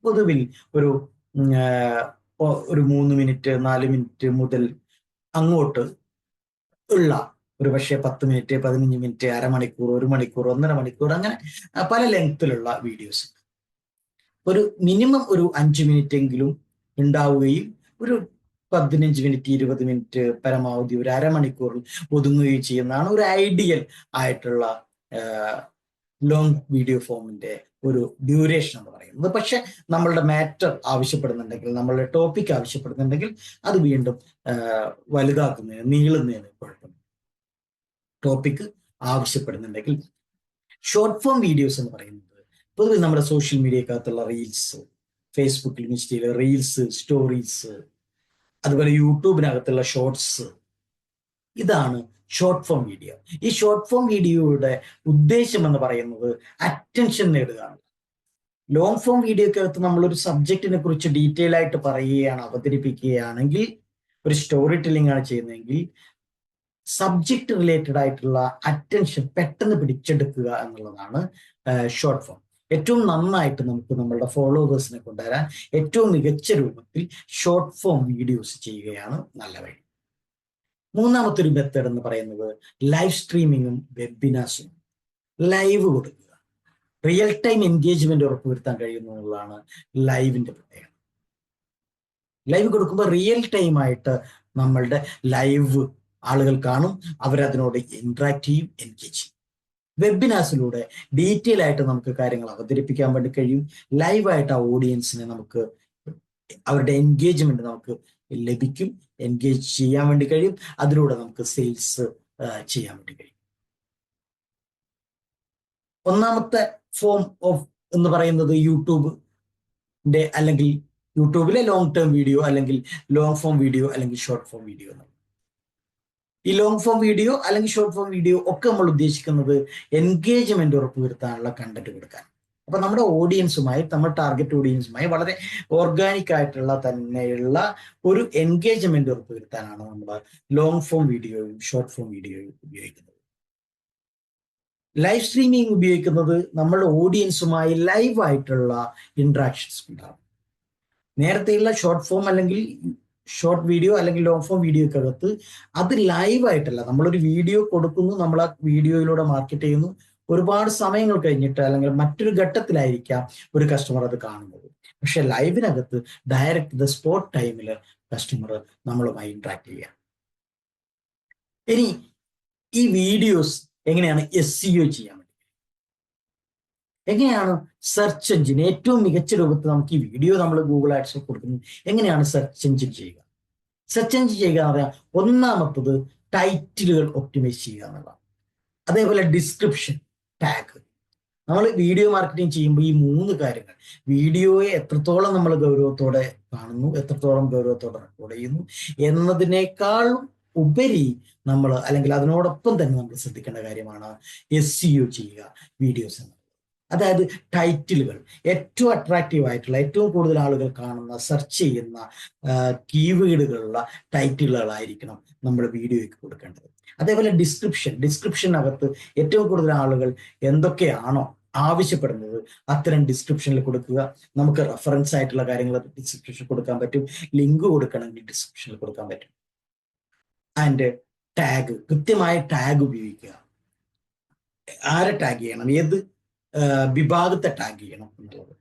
പൊതുവിൽ ഒരു 3 മിനിറ്റ് 4 മിനിറ്റ് മുതൽ അങ്ങോട്ട് ഉള്ള ഒരു പക്ഷേ 10 മിനിറ്റ് 15 മിനിറ്റ്, അരമണിക്കൂർ, 1 മണിക്കൂർ, 1.5 മണിക്കൂർ, അങ്ങനെ പല ലെങ്ത്തിലുള്ള വീഡിയോസ്. ഒരു മിനിമം ഒരു 5 മിനിറ്റ് എങ്കിലും ഉണ്ടാവുകയും ഒരു 15 മിനിറ്റ് 20 മിനിറ്റ് പരമാവധി ഒരു അരമണിക്കൂറിൽ ഒതുങ്ങുകയും ചെയ്യുന്നതാണ് ഒരു ഐഡിയൽ ആയിട്ടുള്ള ലോങ് വീഡിയോ ഫോമിന്റെ ഒരു ഡ്യൂറേഷൻ എന്ന് പറയുന്നത്. പക്ഷെ നമ്മളുടെ മാറ്റർ ആവശ്യപ്പെടുന്നുണ്ടെങ്കിൽ, നമ്മളുടെ ടോപ്പിക് ആവശ്യപ്പെടുന്നുണ്ടെങ്കിൽ അത് വീണ്ടും വലുതാക്കുന്നതിന്, നീളുന്നതിന് കുഴപ്പമില്ല. ടോപ്പിക് ആവശ്യപ്പെടുന്നുണ്ടെങ്കിൽ. ഷോർട്ട് ഫോം വീഡിയോസ് എന്ന് പറയുന്നത് പൊതുവെ നമ്മുടെ സോഷ്യൽ മീഡിയക്കകത്തുള്ള റീൽസ്, ഫേസ്ബുക്കിൽ ഇൻസ്റ്റയിൽ റീൽസ്, സ്റ്റോറീസ്, അതുപോലെ യൂട്യൂബിനകത്തുള്ള ഷോർട്സ്, ഇതാണ് ഷോർട്ട് ഫോം വീഡിയോ. ഈ ഷോർട്ട് ഫോം വീഡിയോയുടെ ഉദ്ദേശം എന്ന് പറയുന്നത് അറ്റൻഷൻ നേടുകയാണ്. ലോങ് ഫോം വീഡിയോക്കകത്ത് നമ്മളൊരു സബ്ജക്റ്റിനെ കുറിച്ച് ഡീറ്റെയിൽ ആയിട്ട് പറയുകയാണ്, അവതരിപ്പിക്കുകയാണെങ്കിൽ, ഒരു സ്റ്റോറി ടെല്ലിംഗ് ആണ് ചെയ്യുന്നതെങ്കിൽ, സബ്ജക്റ്റ് റിലേറ്റഡ് ആയിട്ടുള്ള അറ്റൻഷൻ പെട്ടെന്ന് പിടിച്ചെടുക്കുക എന്നുള്ളതാണ് ഷോർട്ട് ഫോം. ഏറ്റവും നന്നായിട്ട് നമുക്ക് നമ്മളുടെ ഫോളോവേഴ്സിനെ കൊണ്ടുവരാൻ ഏറ്റവും മികച്ച രൂപത്തിൽ ഷോർട്ട് ഫോം വീഡിയോസ് ചെയ്യുകയാണ് നല്ല വഴി. മൂന്നാമത്തെ ഒരു മെത്തേഡ് എന്ന് പറയുന്നത് ലൈവ് സ്ട്രീമിങ്ങും വെബിനാസും. ലൈവ് കൊടുക്കുക, റിയൽ ടൈം എൻഗേജ്മെന്റ് ഉറപ്പുവരുത്താൻ കഴിയുന്നു എന്നുള്ളതാണ് ലൈവിന്റെ പ്രത്യേകത. ലൈവ് കൊടുക്കുമ്പോൾ റിയൽ ടൈം ആയിട്ട് നമ്മളുടെ ലൈവ് ആളുകൾ കാണും, അവരതിനോട് ഇന്ററാക്ട് ചെയ്യും, എൻഗേജ് ചെയ്യും. വെബിനാസിലൂടെ ഡീറ്റെയിൽ ആയിട്ട് നമുക്ക് കാര്യങ്ങൾ അവതരിപ്പിക്കാൻ വേണ്ടി കഴിയും. ലൈവായിട്ട് ആ ഓഡിയൻസിനെ നമുക്ക്, അവരുടെ എൻഗേജ്മെന്റ് നമുക്ക് ലഭിക്കും, എൻഗേജ് ചെയ്യാൻ വേണ്ടി കഴിയും. അതിലൂടെ നമുക്ക് സെയിൽസ് ചെയ്യാൻ വേണ്ടി കഴിയും. ഒന്നാമത്തെ ഫോം ഓഫ് എന്ന് പറയുന്നത് യൂട്യൂബിന്റെ, അല്ലെങ്കിൽ യൂട്യൂബിലെ ലോങ് ടേം വീഡിയോ, അല്ലെങ്കിൽ ലോങ് ഫോം വീഡിയോ, അല്ലെങ്കിൽ ഷോർട്ട് ഫോം വീഡിയോ എന്നാണ്. ഈ ലോങ് ഫോം വീഡിയോ അല്ലെങ്കിൽ ഷോർട്ട് ഫോം വീഡിയോ ഒക്കെ നമ്മൾ ഉദ്ദേശിക്കുന്നത് എൻഗേജ്മെന്റ് ഉറപ്പുവരുത്താനുള്ള കണ്ടന്റ് കൊടുക്കാൻ. അപ്പൊ നമ്മുടെ ഓഡിയൻസുമായി, നമ്മുടെ ടാർഗറ്റ് ഓഡിയൻസുമായി വളരെ ഓർഗാനിക് ആയിട്ടുള്ള തന്നെയുള്ള ഒരു എൻഗേജ്മെന്റ് ഉറപ്പുവരുത്താനാണ് നമ്മൾ ലോങ് ഫോം വീഡിയോയും ഷോർട്ട് ഫോം വീഡിയോയും ഉപയോഗിക്കുന്നത്. ലൈവ് സ്ട്രീമിംഗ് ഉപയോഗിക്കുന്നത് നമ്മളുടെ ഓഡിയൻസുമായി ലൈവായിട്ടുള്ള ഇന്ററാക്ഷൻസ് ഉണ്ടാകും. നേരത്തെയുള്ള ഷോർട്ട് ഫോം അല്ലെങ്കിൽ ഷോർട്ട് വീഡിയോ അല്ലെങ്കിൽ ലോങ് ഫോം വീഡിയോക്കകത്ത് അത് ലൈവായിട്ടല്ല, നമ്മളൊരു വീഡിയോ കൊടുക്കുന്നു, നമ്മൾ ആ വീഡിയോയിലൂടെ മാർക്കറ്റ് ചെയ്യുന്നു, ഒരുപാട് സമയങ്ങൾ കഴിഞ്ഞിട്ട് അല്ലെങ്കിൽ മറ്റൊരു ഘട്ടത്തിലായിരിക്കാം ഒരു കസ്റ്റമർ അത് കാണുന്നത്. പക്ഷെ ലൈവിനകത്ത് ഡയറക്റ്റ് ദ സ്പോട്ട് ടൈമിൽ കസ്റ്റമർ നമ്മളുമായി ഇന്ററാക്ട് ചെയ്യാം. ഇനി ഈ വീഡിയോസ് എങ്ങനെയാണ് SEO ചെയ്യാൻ വേണ്ടി, എങ്ങനെയാണ് സെർച്ച് എഞ്ചിൻ ഏറ്റവും മികച്ച രൂപത്തിൽ നമുക്ക് ഈ വീഡിയോ നമ്മൾ ഗൂഗിൾ ആഡ്സ് കൊടുക്കുന്നു, എങ്ങനെയാണ് സെർച്ച് എഞ്ചിൻ ചെയ്യുക? സെർച്ച് എഞ്ചിൻ ചെയ്യുക എന്ന് പറയാം, ഒന്നാമത്തത് ടൈറ്റിലുകൾ ഒപ്റ്റിമൈസ് ചെയ്യുക എന്നുള്ളതാണ്. അതേപോലെ ഡിസ്ക്രിപ്ഷൻ, ടാഗ്. നമ്മൾ വീഡിയോ മാർക്കറ്റിംഗ് ചെയ്യുമ്പോൾ ഈ 3 കാര്യങ്ങൾ, വീഡിയോയെ എത്രത്തോളം നമ്മൾ ഗൗരവത്തോടെ കാണുന്നു, എത്രത്തോളം ഗൗരവത്തോടെ റെക്കോർഡ് ചെയ്യുന്നു എന്നതിനേക്കാളും ഉപരി നമ്മൾ, അല്ലെങ്കിൽ അതിനോടൊപ്പം തന്നെ നമ്മൾ ശ്രദ്ധിക്കേണ്ട കാര്യമാണ് SEO ചെയ്യുക വീഡിയോസ് എന്ന്. അതായത് ടൈറ്റിലുകൾ ഏറ്റവും അട്രാക്റ്റീവ് ആയിട്ടുള്ള, ഏറ്റവും കൂടുതൽ ആളുകൾ കാണുന്ന, സെർച്ച് ചെയ്യുന്ന കീവേഡുകളുള്ള ടൈറ്റിലുകളായിരിക്കണം നമ്മൾ വീഡിയോയ്ക്ക് കൊടുക്കേണ്ടത്. അതേപോലെ ഡിസ്ക്രിപ്ഷനകത്ത് ഏറ്റവും കൂടുതൽ ആളുകൾ എന്തൊക്കെയാണോ ആവശ്യപ്പെടുന്നത് അത്തരം ഡിസ്ക്രിപ്ഷനിൽ കൊടുക്കുക. നമുക്ക് റെഫറൻസ് ആയിട്ടുള്ള കാര്യങ്ങൾ ഡിസ്ക്രിപ്ഷനിൽ കൊടുക്കാൻ പറ്റും, ലിങ്ക് കൊടുക്കണമെങ്കിൽ ഡിസ്ക്രിപ്ഷനിൽ കൊടുക്കാൻ പറ്റും. ആൻഡ് ടാഗ്, കൃത്യമായ ടാഗ് ഉപയോഗിക്കുക. ആരെ ടാഗ് ചെയ്യണം, ഏത് വിഭാഗത്തെ ടാഗ് ചെയ്യണം എന്നുള്ളത്,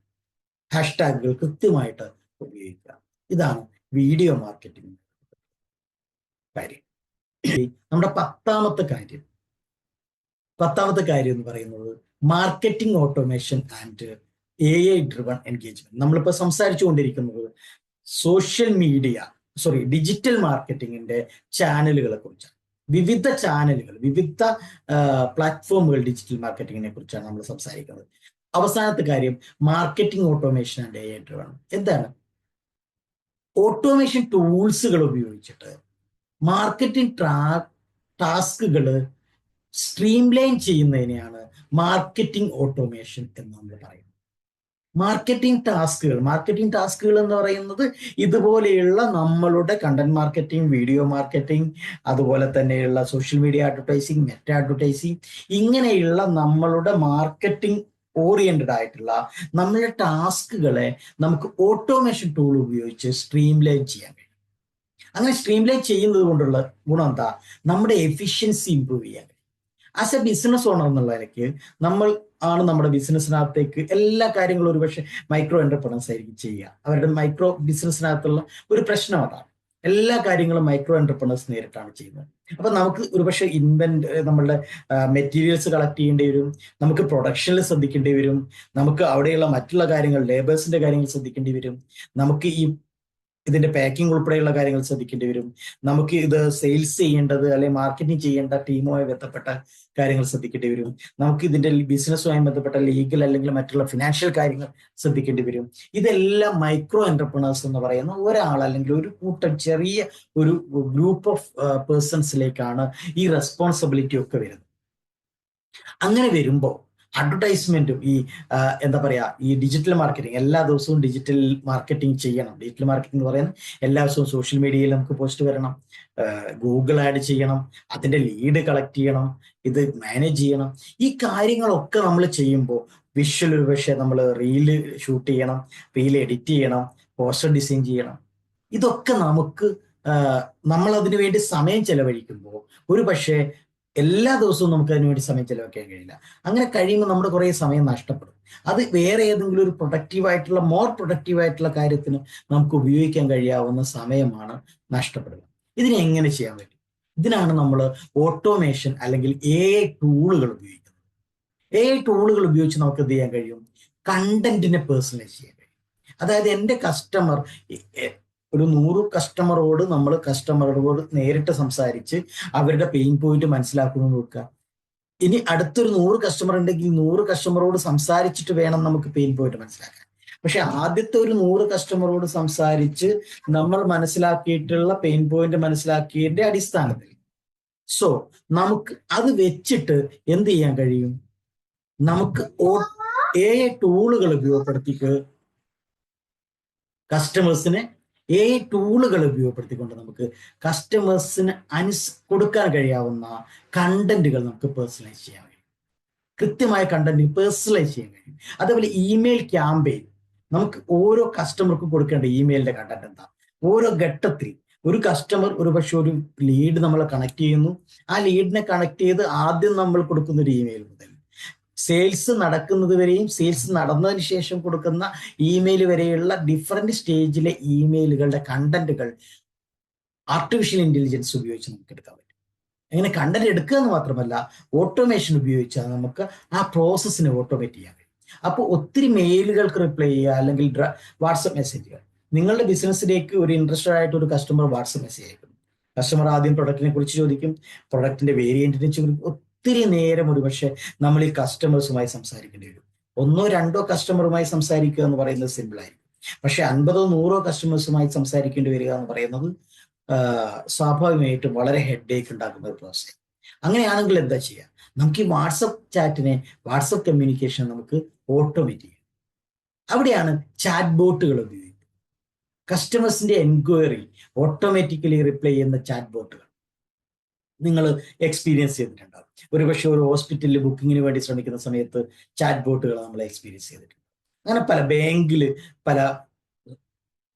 ഹാഷ്ടാഗുകൾ കൃത്യമായിട്ട് ഉപയോഗിക്കുക. ഇതാണ് വീഡിയോ മാർക്കറ്റിംഗ് കാര്യം. നമ്മുടെ പത്താമത്തെ കാര്യം എന്ന് പറയുന്നത് marketing automation and AI driven engagement. നമ്മളിപ്പോൾ സംസാരിച്ചു കൊണ്ടിരിക്കുന്നത് ഡിജിറ്റൽ മാർക്കറ്റിംഗിന്റെ ചാനലുകളെ കുറിച്ചാണ്. വിവിധ ചാനലുകൾ, വിവിധ പ്ലാറ്റ്ഫോമുകൾ ഡിജിറ്റൽ മാർക്കറ്റിങ്ങിനെ കുറിച്ചാണ് നമ്മൾ സംസാരിക്കുന്നത്. അവസാനത്തെ കാര്യം marketing automation and AI driven. എന്താണ്? ഓട്ടോമേഷൻ ടൂൾസുകൾ ഉപയോഗിച്ചിട്ട് മാർക്കറ്റിംഗ് ടാസ്കുകൾ സ്ട്രീംലൈൻ ചെയ്യുന്നതിനെയാണ് മാർക്കറ്റിംഗ് ഓട്ടോമേഷൻ എന്ന് നമ്മൾ പറയുന്നത്. മാർക്കറ്റിംഗ് ടാസ്കുകൾ എന്ന് പറയുന്നത് ഇതുപോലെയുള്ള നമ്മളുടെ കണ്ടന്റ് മാർക്കറ്റിംഗ്, വീഡിയോ മാർക്കറ്റിംഗ്, അതുപോലെ തന്നെയുള്ള social media advertising, net advertising, ഇങ്ങനെയുള്ള നമ്മളുടെ മാർക്കറ്റിംഗ് ഓറിയന്റഡ് ആയിട്ടുള്ള നമ്മളുടെ ടാസ്കുകളെ നമുക്ക് ഓട്ടോമേഷൻ ടൂൾ ഉപയോഗിച്ച് സ്ട്രീംലൈൻ ചെയ്യാൻ കഴിയും. അങ്ങനെ സ്ട്രീംലൈൻ ചെയ്യുന്നത് കൊണ്ടുള്ള ഗുണം എന്താ? നമ്മുടെ എഫിഷ്യൻസി ഇംപ്രൂവ് ചെയ്യാൻ കഴിയും. ആസ് എ ബിസിനസ് ഓണർ എന്നുള്ള നിലയ്ക്ക് നമ്മുടെ ബിസിനസ്സിനകത്തേക്ക് എല്ലാ കാര്യങ്ങളും ഒരുപക്ഷെ മൈക്രോ എന്റർപ്രണേഴ്സ് ആയിരിക്കും ചെയ്യുക. അവരുടെ മൈക്രോ ബിസിനസ്സിനകത്തുള്ള ഒരു പ്രശ്നം അതാണ്. എല്ലാ കാര്യങ്ങളും മൈക്രോ എന്റർപ്രണേഴ്സ് നേരിട്ടാണ് ചെയ്യുന്നത്. അപ്പൊ നമുക്ക് ഒരുപക്ഷെ നമ്മളുടെ മെറ്റീരിയൽസ് കളക്ട് ചെയ്യേണ്ടി വരും, നമുക്ക് പ്രൊഡക്ഷനിൽ ശ്രദ്ധിക്കേണ്ടി വരും, നമുക്ക് അവിടെയുള്ള മറ്റുള്ള കാര്യങ്ങൾ, ലേബേഴ്സിന്റെ കാര്യങ്ങൾ ശ്രദ്ധിക്കേണ്ടി വരും, നമുക്ക് ഇതിന്റെ പാക്കിംഗ് ഉൾപ്പെടെയുള്ള കാര്യങ്ങൾ ശ്രദ്ധിക്കേണ്ടി വരും, നമുക്ക് ഇത് സെയിൽസ് ചെയ്യേണ്ടത് അല്ലെങ്കിൽ മാർക്കറ്റിംഗ് ചെയ്യേണ്ട ടീമുമായി ബന്ധപ്പെട്ട കാര്യങ്ങൾ ശ്രദ്ധിക്കേണ്ടി വരും, നമുക്ക് ഇതിന്റെ ബിസിനസ്സുമായി ബന്ധപ്പെട്ട ലീഗൽ അല്ലെങ്കിൽ മറ്റുള്ള ഫിനാൻഷ്യൽ കാര്യങ്ങൾ ശ്രദ്ധിക്കേണ്ടി വരും. ഇതെല്ലാം മൈക്രോ എന്റർപ്രണേഴ്സ് എന്ന് പറയുന്ന ഒരാൾ അല്ലെങ്കിൽ ഒരു കൂട്ടം ചെറിയ ഒരു ഗ്രൂപ്പ് ഓഫ് പേഴ്സൺസിലേക്കാണ് ഈ റെസ്പോൺസിബിലിറ്റി ഒക്കെ വരുന്നത്. അങ്ങനെ വരുമ്പോൾ അഡ്വർടൈസ്മെന്റും ഈ ഡിജിറ്റൽ മാർക്കറ്റിംഗ്, എല്ലാ ദിവസവും ഡിജിറ്റൽ മാർക്കറ്റിംഗ് ചെയ്യണം. ഡിജിറ്റൽ മാർക്കറ്റിംഗ് എന്ന് പറയുന്നത് എല്ലാ ദിവസവും സോഷ്യൽ മീഡിയയിൽ നമുക്ക് പോസ്റ്റ് വരണം, ഗൂഗിൾ ആഡ് ചെയ്യണം, അതിന്റെ ലീഡ് കളക്ട് ചെയ്യണം, ഇത് മാനേജ് ചെയ്യണം. ഈ കാര്യങ്ങളൊക്കെ നമ്മൾ ചെയ്യുമ്പോൾ വിഷ്വൽ ഒരുപക്ഷെ നമ്മൾ റീല് ഷൂട്ട് ചെയ്യണം, റീൽ എഡിറ്റ് ചെയ്യണം, പോസ്റ്റർ ഡിസൈൻ ചെയ്യണം. ഇതൊക്കെ നമ്മൾ അതിനു വേണ്ടി സമയം ചെലവഴിക്കുമ്പോൾ ഒരു പക്ഷേ എല്ലാ ദിവസവും നമുക്ക് അതിനുവേണ്ടി സമയം ചെലവഴിക്കാൻ കഴിയില്ല. അങ്ങനെ കഴിയുമ്പോൾ നമ്മുടെ കുറേ സമയം നഷ്ടപ്പെടും. അത് വേറെ ഏതെങ്കിലും ഒരു മോർ പ്രൊഡക്റ്റീവ് ആയിട്ടുള്ള കാര്യത്തിന് നമുക്ക് ഉപയോഗിക്കാൻ കഴിയാവുന്ന സമയമാണ് നഷ്ടപ്പെടുക. ഇതിനെ എങ്ങനെ ചെയ്യാൻ പറ്റും? ഇതിനാണ് നമ്മൾ ഓട്ടോമേഷൻ അല്ലെങ്കിൽ AI ടൂളുകൾ ഉപയോഗിക്കുന്നത്. AI ടൂളുകൾ ഉപയോഗിച്ച് നമുക്ക് എന്ത് ചെയ്യാൻ കഴിയും? കണ്ടന്റിനെ പേഴ്സണലൈസ് ചെയ്യാൻ കഴിയും. അതായത് എൻ്റെ കസ്റ്റമർ, ഒരു 100 കസ്റ്റമറോട് നേരിട്ട് സംസാരിച്ച് അവരുടെ പെയിൻ പോയിന്റ് മനസ്സിലാക്കുന്നു നോക്കുക. ഇനി അടുത്തൊരു 100 കസ്റ്റമർ ഉണ്ടെങ്കിൽ 100 കസ്റ്റമറോട് സംസാരിച്ചിട്ട് വേണം നമുക്ക് പെയിൻ പോയിന്റ് മനസ്സിലാക്കാൻ. പക്ഷെ ആദ്യത്തെ ഒരു 100 കസ്റ്റമറോട് സംസാരിച്ച് നമ്മൾ മനസ്സിലാക്കിയിട്ടുള്ള പെയിൻ പോയിന്റ് മനസ്സിലാക്കിയതിന്റെ അടിസ്ഥാനത്തിൽ നമുക്ക് അത് വെച്ചിട്ട് എന്ത് ചെയ്യാൻ കഴിയും? നമുക്ക് AI ടൂളുകൾ ഉപയോഗപ്പെടുത്തിയിട്ട് AI ടൂളുകൾ ഉപയോഗപ്പെടുത്തിക്കൊണ്ട് നമുക്ക് കസ്റ്റമേഴ്സിന് കൊടുക്കാൻ കഴിയാവുന്ന കണ്ടന്റുകൾ നമുക്ക് പേഴ്സണലൈസ് ചെയ്യാൻ കഴിയും. കൃത്യമായ കണ്ടന്റ് പേഴ്സണലൈസ് ചെയ്യാൻ കഴിയും. അതേപോലെ ഇമെയിൽ ക്യാമ്പയിൻ, നമുക്ക് ഓരോ കസ്റ്റമർക്കും കൊടുക്കേണ്ട ഇമെയിലിന്റെ കണ്ടന്റ് എന്താ? ഓരോ ഘട്ടത്തിൽ ഒരു കസ്റ്റമർ ഒരുപക്ഷെ ഒരു ലീഡ് നമ്മളെ കണക്ട് ചെയ്യുന്നു. ആ ലീഡിനെ കണക്ട് ചെയ്ത് ആദ്യം നമ്മൾ കൊടുക്കുന്ന ഒരു ഇമെയിൽ മുതൽ സെയിൽസ് നടക്കുന്നത് വരെയും സെയിൽസ് നടന്നതിന് ശേഷം കൊടുക്കുന്ന ഇമെയിൽ വരെയുള്ള ഡിഫറെന്റ് സ്റ്റേജിലെ ഇമെയിലുകളുടെ കണ്ടന്റുകൾ ആർട്ടിഫിഷ്യൽ ഇന്റലിജൻസ് ഉപയോഗിച്ച് നമുക്ക് എടുക്കാൻ പറ്റും. അങ്ങനെ കണ്ടന്റ് എടുക്കുക എന്ന് മാത്രമല്ല, ഓട്ടോമേഷൻ ഉപയോഗിച്ചാൽ നമുക്ക് ആ പ്രോസസ്സിനെ ഓട്ടോമേറ്റ് ചെയ്യാൻ കഴിയും. അപ്പോൾ ഒത്തിരി മെയിലുകൾക്ക് റിപ്ലൈ ചെയ്യുക, അല്ലെങ്കിൽ വാട്സപ്പ് മെസ്സേജുകൾ. നിങ്ങളുടെ ബിസിനസ്സിലേക്ക് ഒരു ഇൻട്രസ്റ്റഡ് ആയിട്ട് ഒരു കസ്റ്റമർ വാട്സപ്പ് മെസ്സേജ് അയക്കുന്നു. കസ്റ്റമർ ആദ്യം പ്രൊഡക്റ്റിനെ കുറിച്ച് ചോദിക്കും, പ്രൊഡക്റ്റിന്റെ വേരിയന്റിനെ ചോദിക്കും. ഒത്തിരി നേരം ഒരുപക്ഷെ നമ്മൾ ഈ കസ്റ്റമേഴ്സുമായി സംസാരിക്കേണ്ടി വരും. 1-2 കസ്റ്റമറുമായി സംസാരിക്കുക എന്ന് പറയുന്നത് സിമ്പിൾ ആയിരിക്കും. പക്ഷെ 50-100 കസ്റ്റമേഴ്സുമായി സംസാരിക്കേണ്ടി വരിക എന്ന് പറയുന്നത് സ്വാഭാവികമായിട്ടും വളരെ ഹെഡേക്ക് ഉണ്ടാക്കുന്ന ഒരു പ്രോസസ്. അങ്ങനെയാണെങ്കിൽ എന്താ ചെയ്യുക? നമുക്ക് ഈ വാട്സപ്പ് കമ്മ്യൂണിക്കേഷൻ നമുക്ക് ഓട്ടോമേറ്റ് ചെയ്യാം. അവിടെയാണ് ചാറ്റ് ബോട്ടുകൾ ഉപയോഗിക്കുന്നത്. കസ്റ്റമേഴ്സിന്റെ എൻക്വയറി ഓട്ടോമാറ്റിക്കലി റിപ്ലൈ ചെയ്യുന്ന ചാറ്റ് ബോട്ടുകൾ. നിങ്ങൾ എക്സ്പീരിയൻസ് ചെയ്തിട്ടുണ്ടാവും. ഒരുപക്ഷെ ഒരു ഹോസ്പിറ്റലിൽ ബുക്കിങ്ങിന് വേണ്ടി ശ്രമിക്കുന്ന സമയത്ത് ചാറ്റ് ബോട്ടുകൾ നമ്മൾ എക്സ്പീരിയൻസ് ചെയ്തിട്ടുണ്ട്. അങ്ങനെ പല ബാങ്കിൽ പല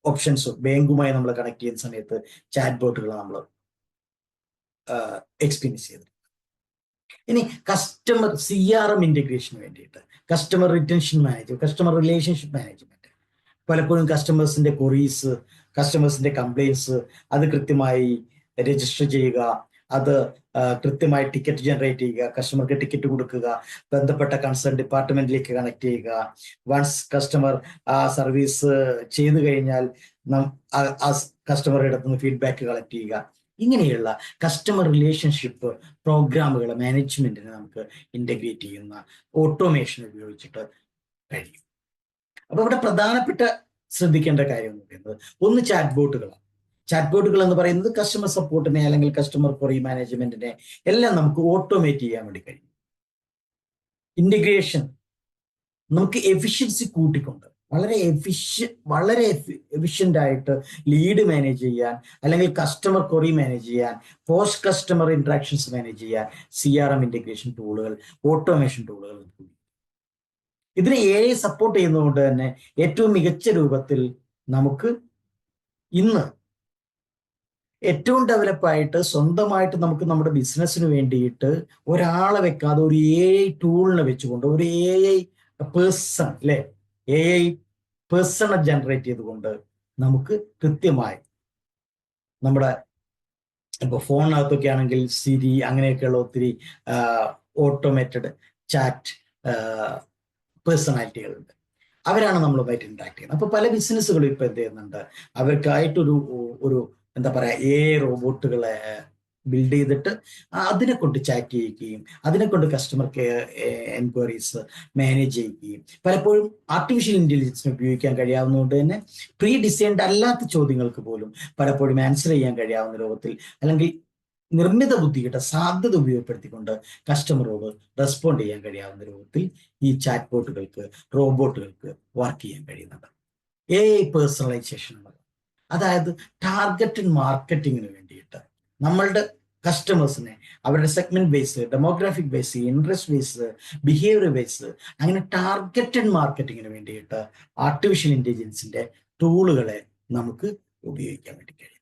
ഓപ്ഷൻസും ബാങ്കുമായി നമ്മൾ കണക്ട് ചെയ്യുന്ന സമയത്ത് ചാറ്റ് ബോട്ടുകൾ നമ്മൾ എക്സ്പീരിയൻസ് ചെയ്തിട്ടുണ്ട്. ഇനി കസ്റ്റമർ CRM ഇന്റഗ്രേഷന് വേണ്ടിയിട്ട് customer retention management, customer relationship management, പലപ്പോഴും കസ്റ്റമേഴ്സിന്റെ ക്വറീസ്, കസ്റ്റമേഴ്സിന്റെ കംപ്ലയിൻസ് അത് കൃത്യമായി രജിസ്റ്റർ ചെയ്യുക, അത് കൃത്യമായി ടിക്കറ്റ് ജനറേറ്റ് ചെയ്യുക, കസ്റ്റമർക്ക് ടിക്കറ്റ് കൊടുക്കുക, ബന്ധപ്പെട്ട കൺസേൺ ഡിപ്പാർട്ട്മെന്റിലേക്ക് കണക്ട് ചെയ്യുക. വൺസ് കസ്റ്റമർ ആ സർവീസ് ചെയ്തു കഴിഞ്ഞാൽ ആ കസ്റ്റമറുടെ അടുത്ത് നിന്ന് ഫീഡ്ബാക്ക് കളക്ട് ചെയ്യുക. ഇങ്ങനെയുള്ള കസ്റ്റമർ റിലേഷൻഷിപ്പ് പ്രോഗ്രാമുകൾ മാനേജ്മെന്റിന് നമുക്ക് ഇന്റഗ്രേറ്റ് ചെയ്യുന്ന ഓട്ടോമേഷൻ ഉപയോഗിച്ചിട്ട് കഴിയും. അപ്പൊ ഇവിടെ പ്രധാനപ്പെട്ട ശ്രദ്ധിക്കേണ്ട കാര്യം എന്ന് പറയുന്നത് ഒന്ന് ചാറ്റ് ബോട്ടുകളാണ്. ചാറ്റ് ബോട്ടുകൾ എന്ന് പറയുന്നത് കസ്റ്റമർ സപ്പോർട്ടിനെ അല്ലെങ്കിൽ കസ്റ്റമർ ക്വറി മാനേജ്മെന്റിനെ എല്ലാം നമുക്ക് ഓട്ടോമേറ്റ് ചെയ്യാൻ വേണ്ടി കഴിയും. ഇന്റഗ്രേഷൻ നമുക്ക് എഫിഷ്യൻസി കൂട്ടിക്കൊണ്ട് വളരെ എഫിഷ്യന്റ് ആയിട്ട് ലീഡ് മാനേജ് ചെയ്യാൻ അല്ലെങ്കിൽ കസ്റ്റമർ ക്വറി മാനേജ് ചെയ്യാൻ, പോസ്റ്റ് കസ്റ്റമർ ഇന്ററാക്ഷൻസ് മാനേജ് ചെയ്യാൻ CRM ഇന്റഗ്രേഷൻ ടൂളുകൾ, ഓട്ടോമേഷൻ ടൂളുകൾ ഇതിനെ AI സപ്പോർട്ട് ചെയ്യുന്നതുകൊണ്ട് തന്നെ ഏറ്റവും മികച്ച രൂപത്തിൽ നമുക്ക് ഇന്ന് ഏറ്റവും ഡെവലപ്പായിട്ട് സ്വന്തമായിട്ട് നമുക്ക് നമ്മുടെ ബിസിനസ്സിന് വേണ്ടിയിട്ട് ഒരാളെ വെക്കാതെ ഒരു AI ടൂളിനെ വെച്ചുകൊണ്ട് ഒരു AI പേഴ്സൺ അല്ലെ AI പേഴ്സണെ ജനറേറ്റ് ചെയ്തുകൊണ്ട് നമുക്ക് കൃത്യമായി നമ്മുടെ ഇപ്പൊ ഫോണിനകത്തൊക്കെ ആണെങ്കിൽ സിരി അങ്ങനെയൊക്കെയുള്ള ഒത്തിരി ഓട്ടോമേറ്റഡ് ചാറ്റ് പേഴ്സണാലിറ്റികളുണ്ട്. അവരാണ് നമ്മളുമായിട്ട് ഇന്ററാക്ട് ചെയ്യുന്നത്. അപ്പൊ പല ബിസിനസ്സുകളും ഇപ്പൊ എന്ത് ചെയ്യുന്നുണ്ട്, അവർക്കായിട്ടൊരു എന്താ പറയാ AI റോബോട്ടുകളെ ബിൽഡ് ചെയ്തിട്ട് അതിനെ കൊണ്ട് ചാറ്റ് ചെയ്യിക്കുകയും അതിനെ കൊണ്ട് കസ്റ്റമർ കെയർ എൻക്വയറീസ് മാനേജ് ചെയ്യുകയും പലപ്പോഴും ആർട്ടിഫിഷ്യൽ ഇന്റലിജൻസിനെ ഉപയോഗിക്കാൻ കഴിയാവുന്നതുകൊണ്ട് തന്നെ പ്രീ ഡിസൈൻഡ് അല്ലാത്ത ചോദ്യങ്ങൾക്ക് പോലും പലപ്പോഴും ആൻസർ ചെയ്യാൻ കഴിയാവുന്ന രൂപത്തിൽ അല്ലെങ്കിൽ നിർമ്മിത ബുദ്ധിയുടെ സാധ്യത ഉപയോഗപ്പെടുത്തിക്കൊണ്ട് കസ്റ്റമറോട് റെസ്പോണ്ട് ചെയ്യാൻ കഴിയാവുന്ന രൂപത്തിൽ ഈ ചാറ്റ് ബോട്ടുകൾക്ക്, റോബോട്ടുകൾക്ക് വർക്ക് ചെയ്യാൻ കഴിയുന്നുണ്ട്. AI പേഴ്സണലൈസേഷൻ എന്നത് അതായത് ടാർഗറ്റഡ് മാർക്കറ്റിങ്ങിന് വേണ്ടിയിട്ട് നമ്മളുടെ കസ്റ്റമേഴ്സിനെ അവരുടെ segment base, demographic base, interest base, behaviour base, അങ്ങനെ ടാർഗറ്റഡ് മാർക്കറ്റിങ്ങിന് വേണ്ടിയിട്ട് ആർട്ടിഫിഷ്യൽ ഇന്റലിജൻസിന്റെ ടൂളുകളെ നമുക്ക് ഉപയോഗിക്കാൻ വേണ്ടി കഴിയും.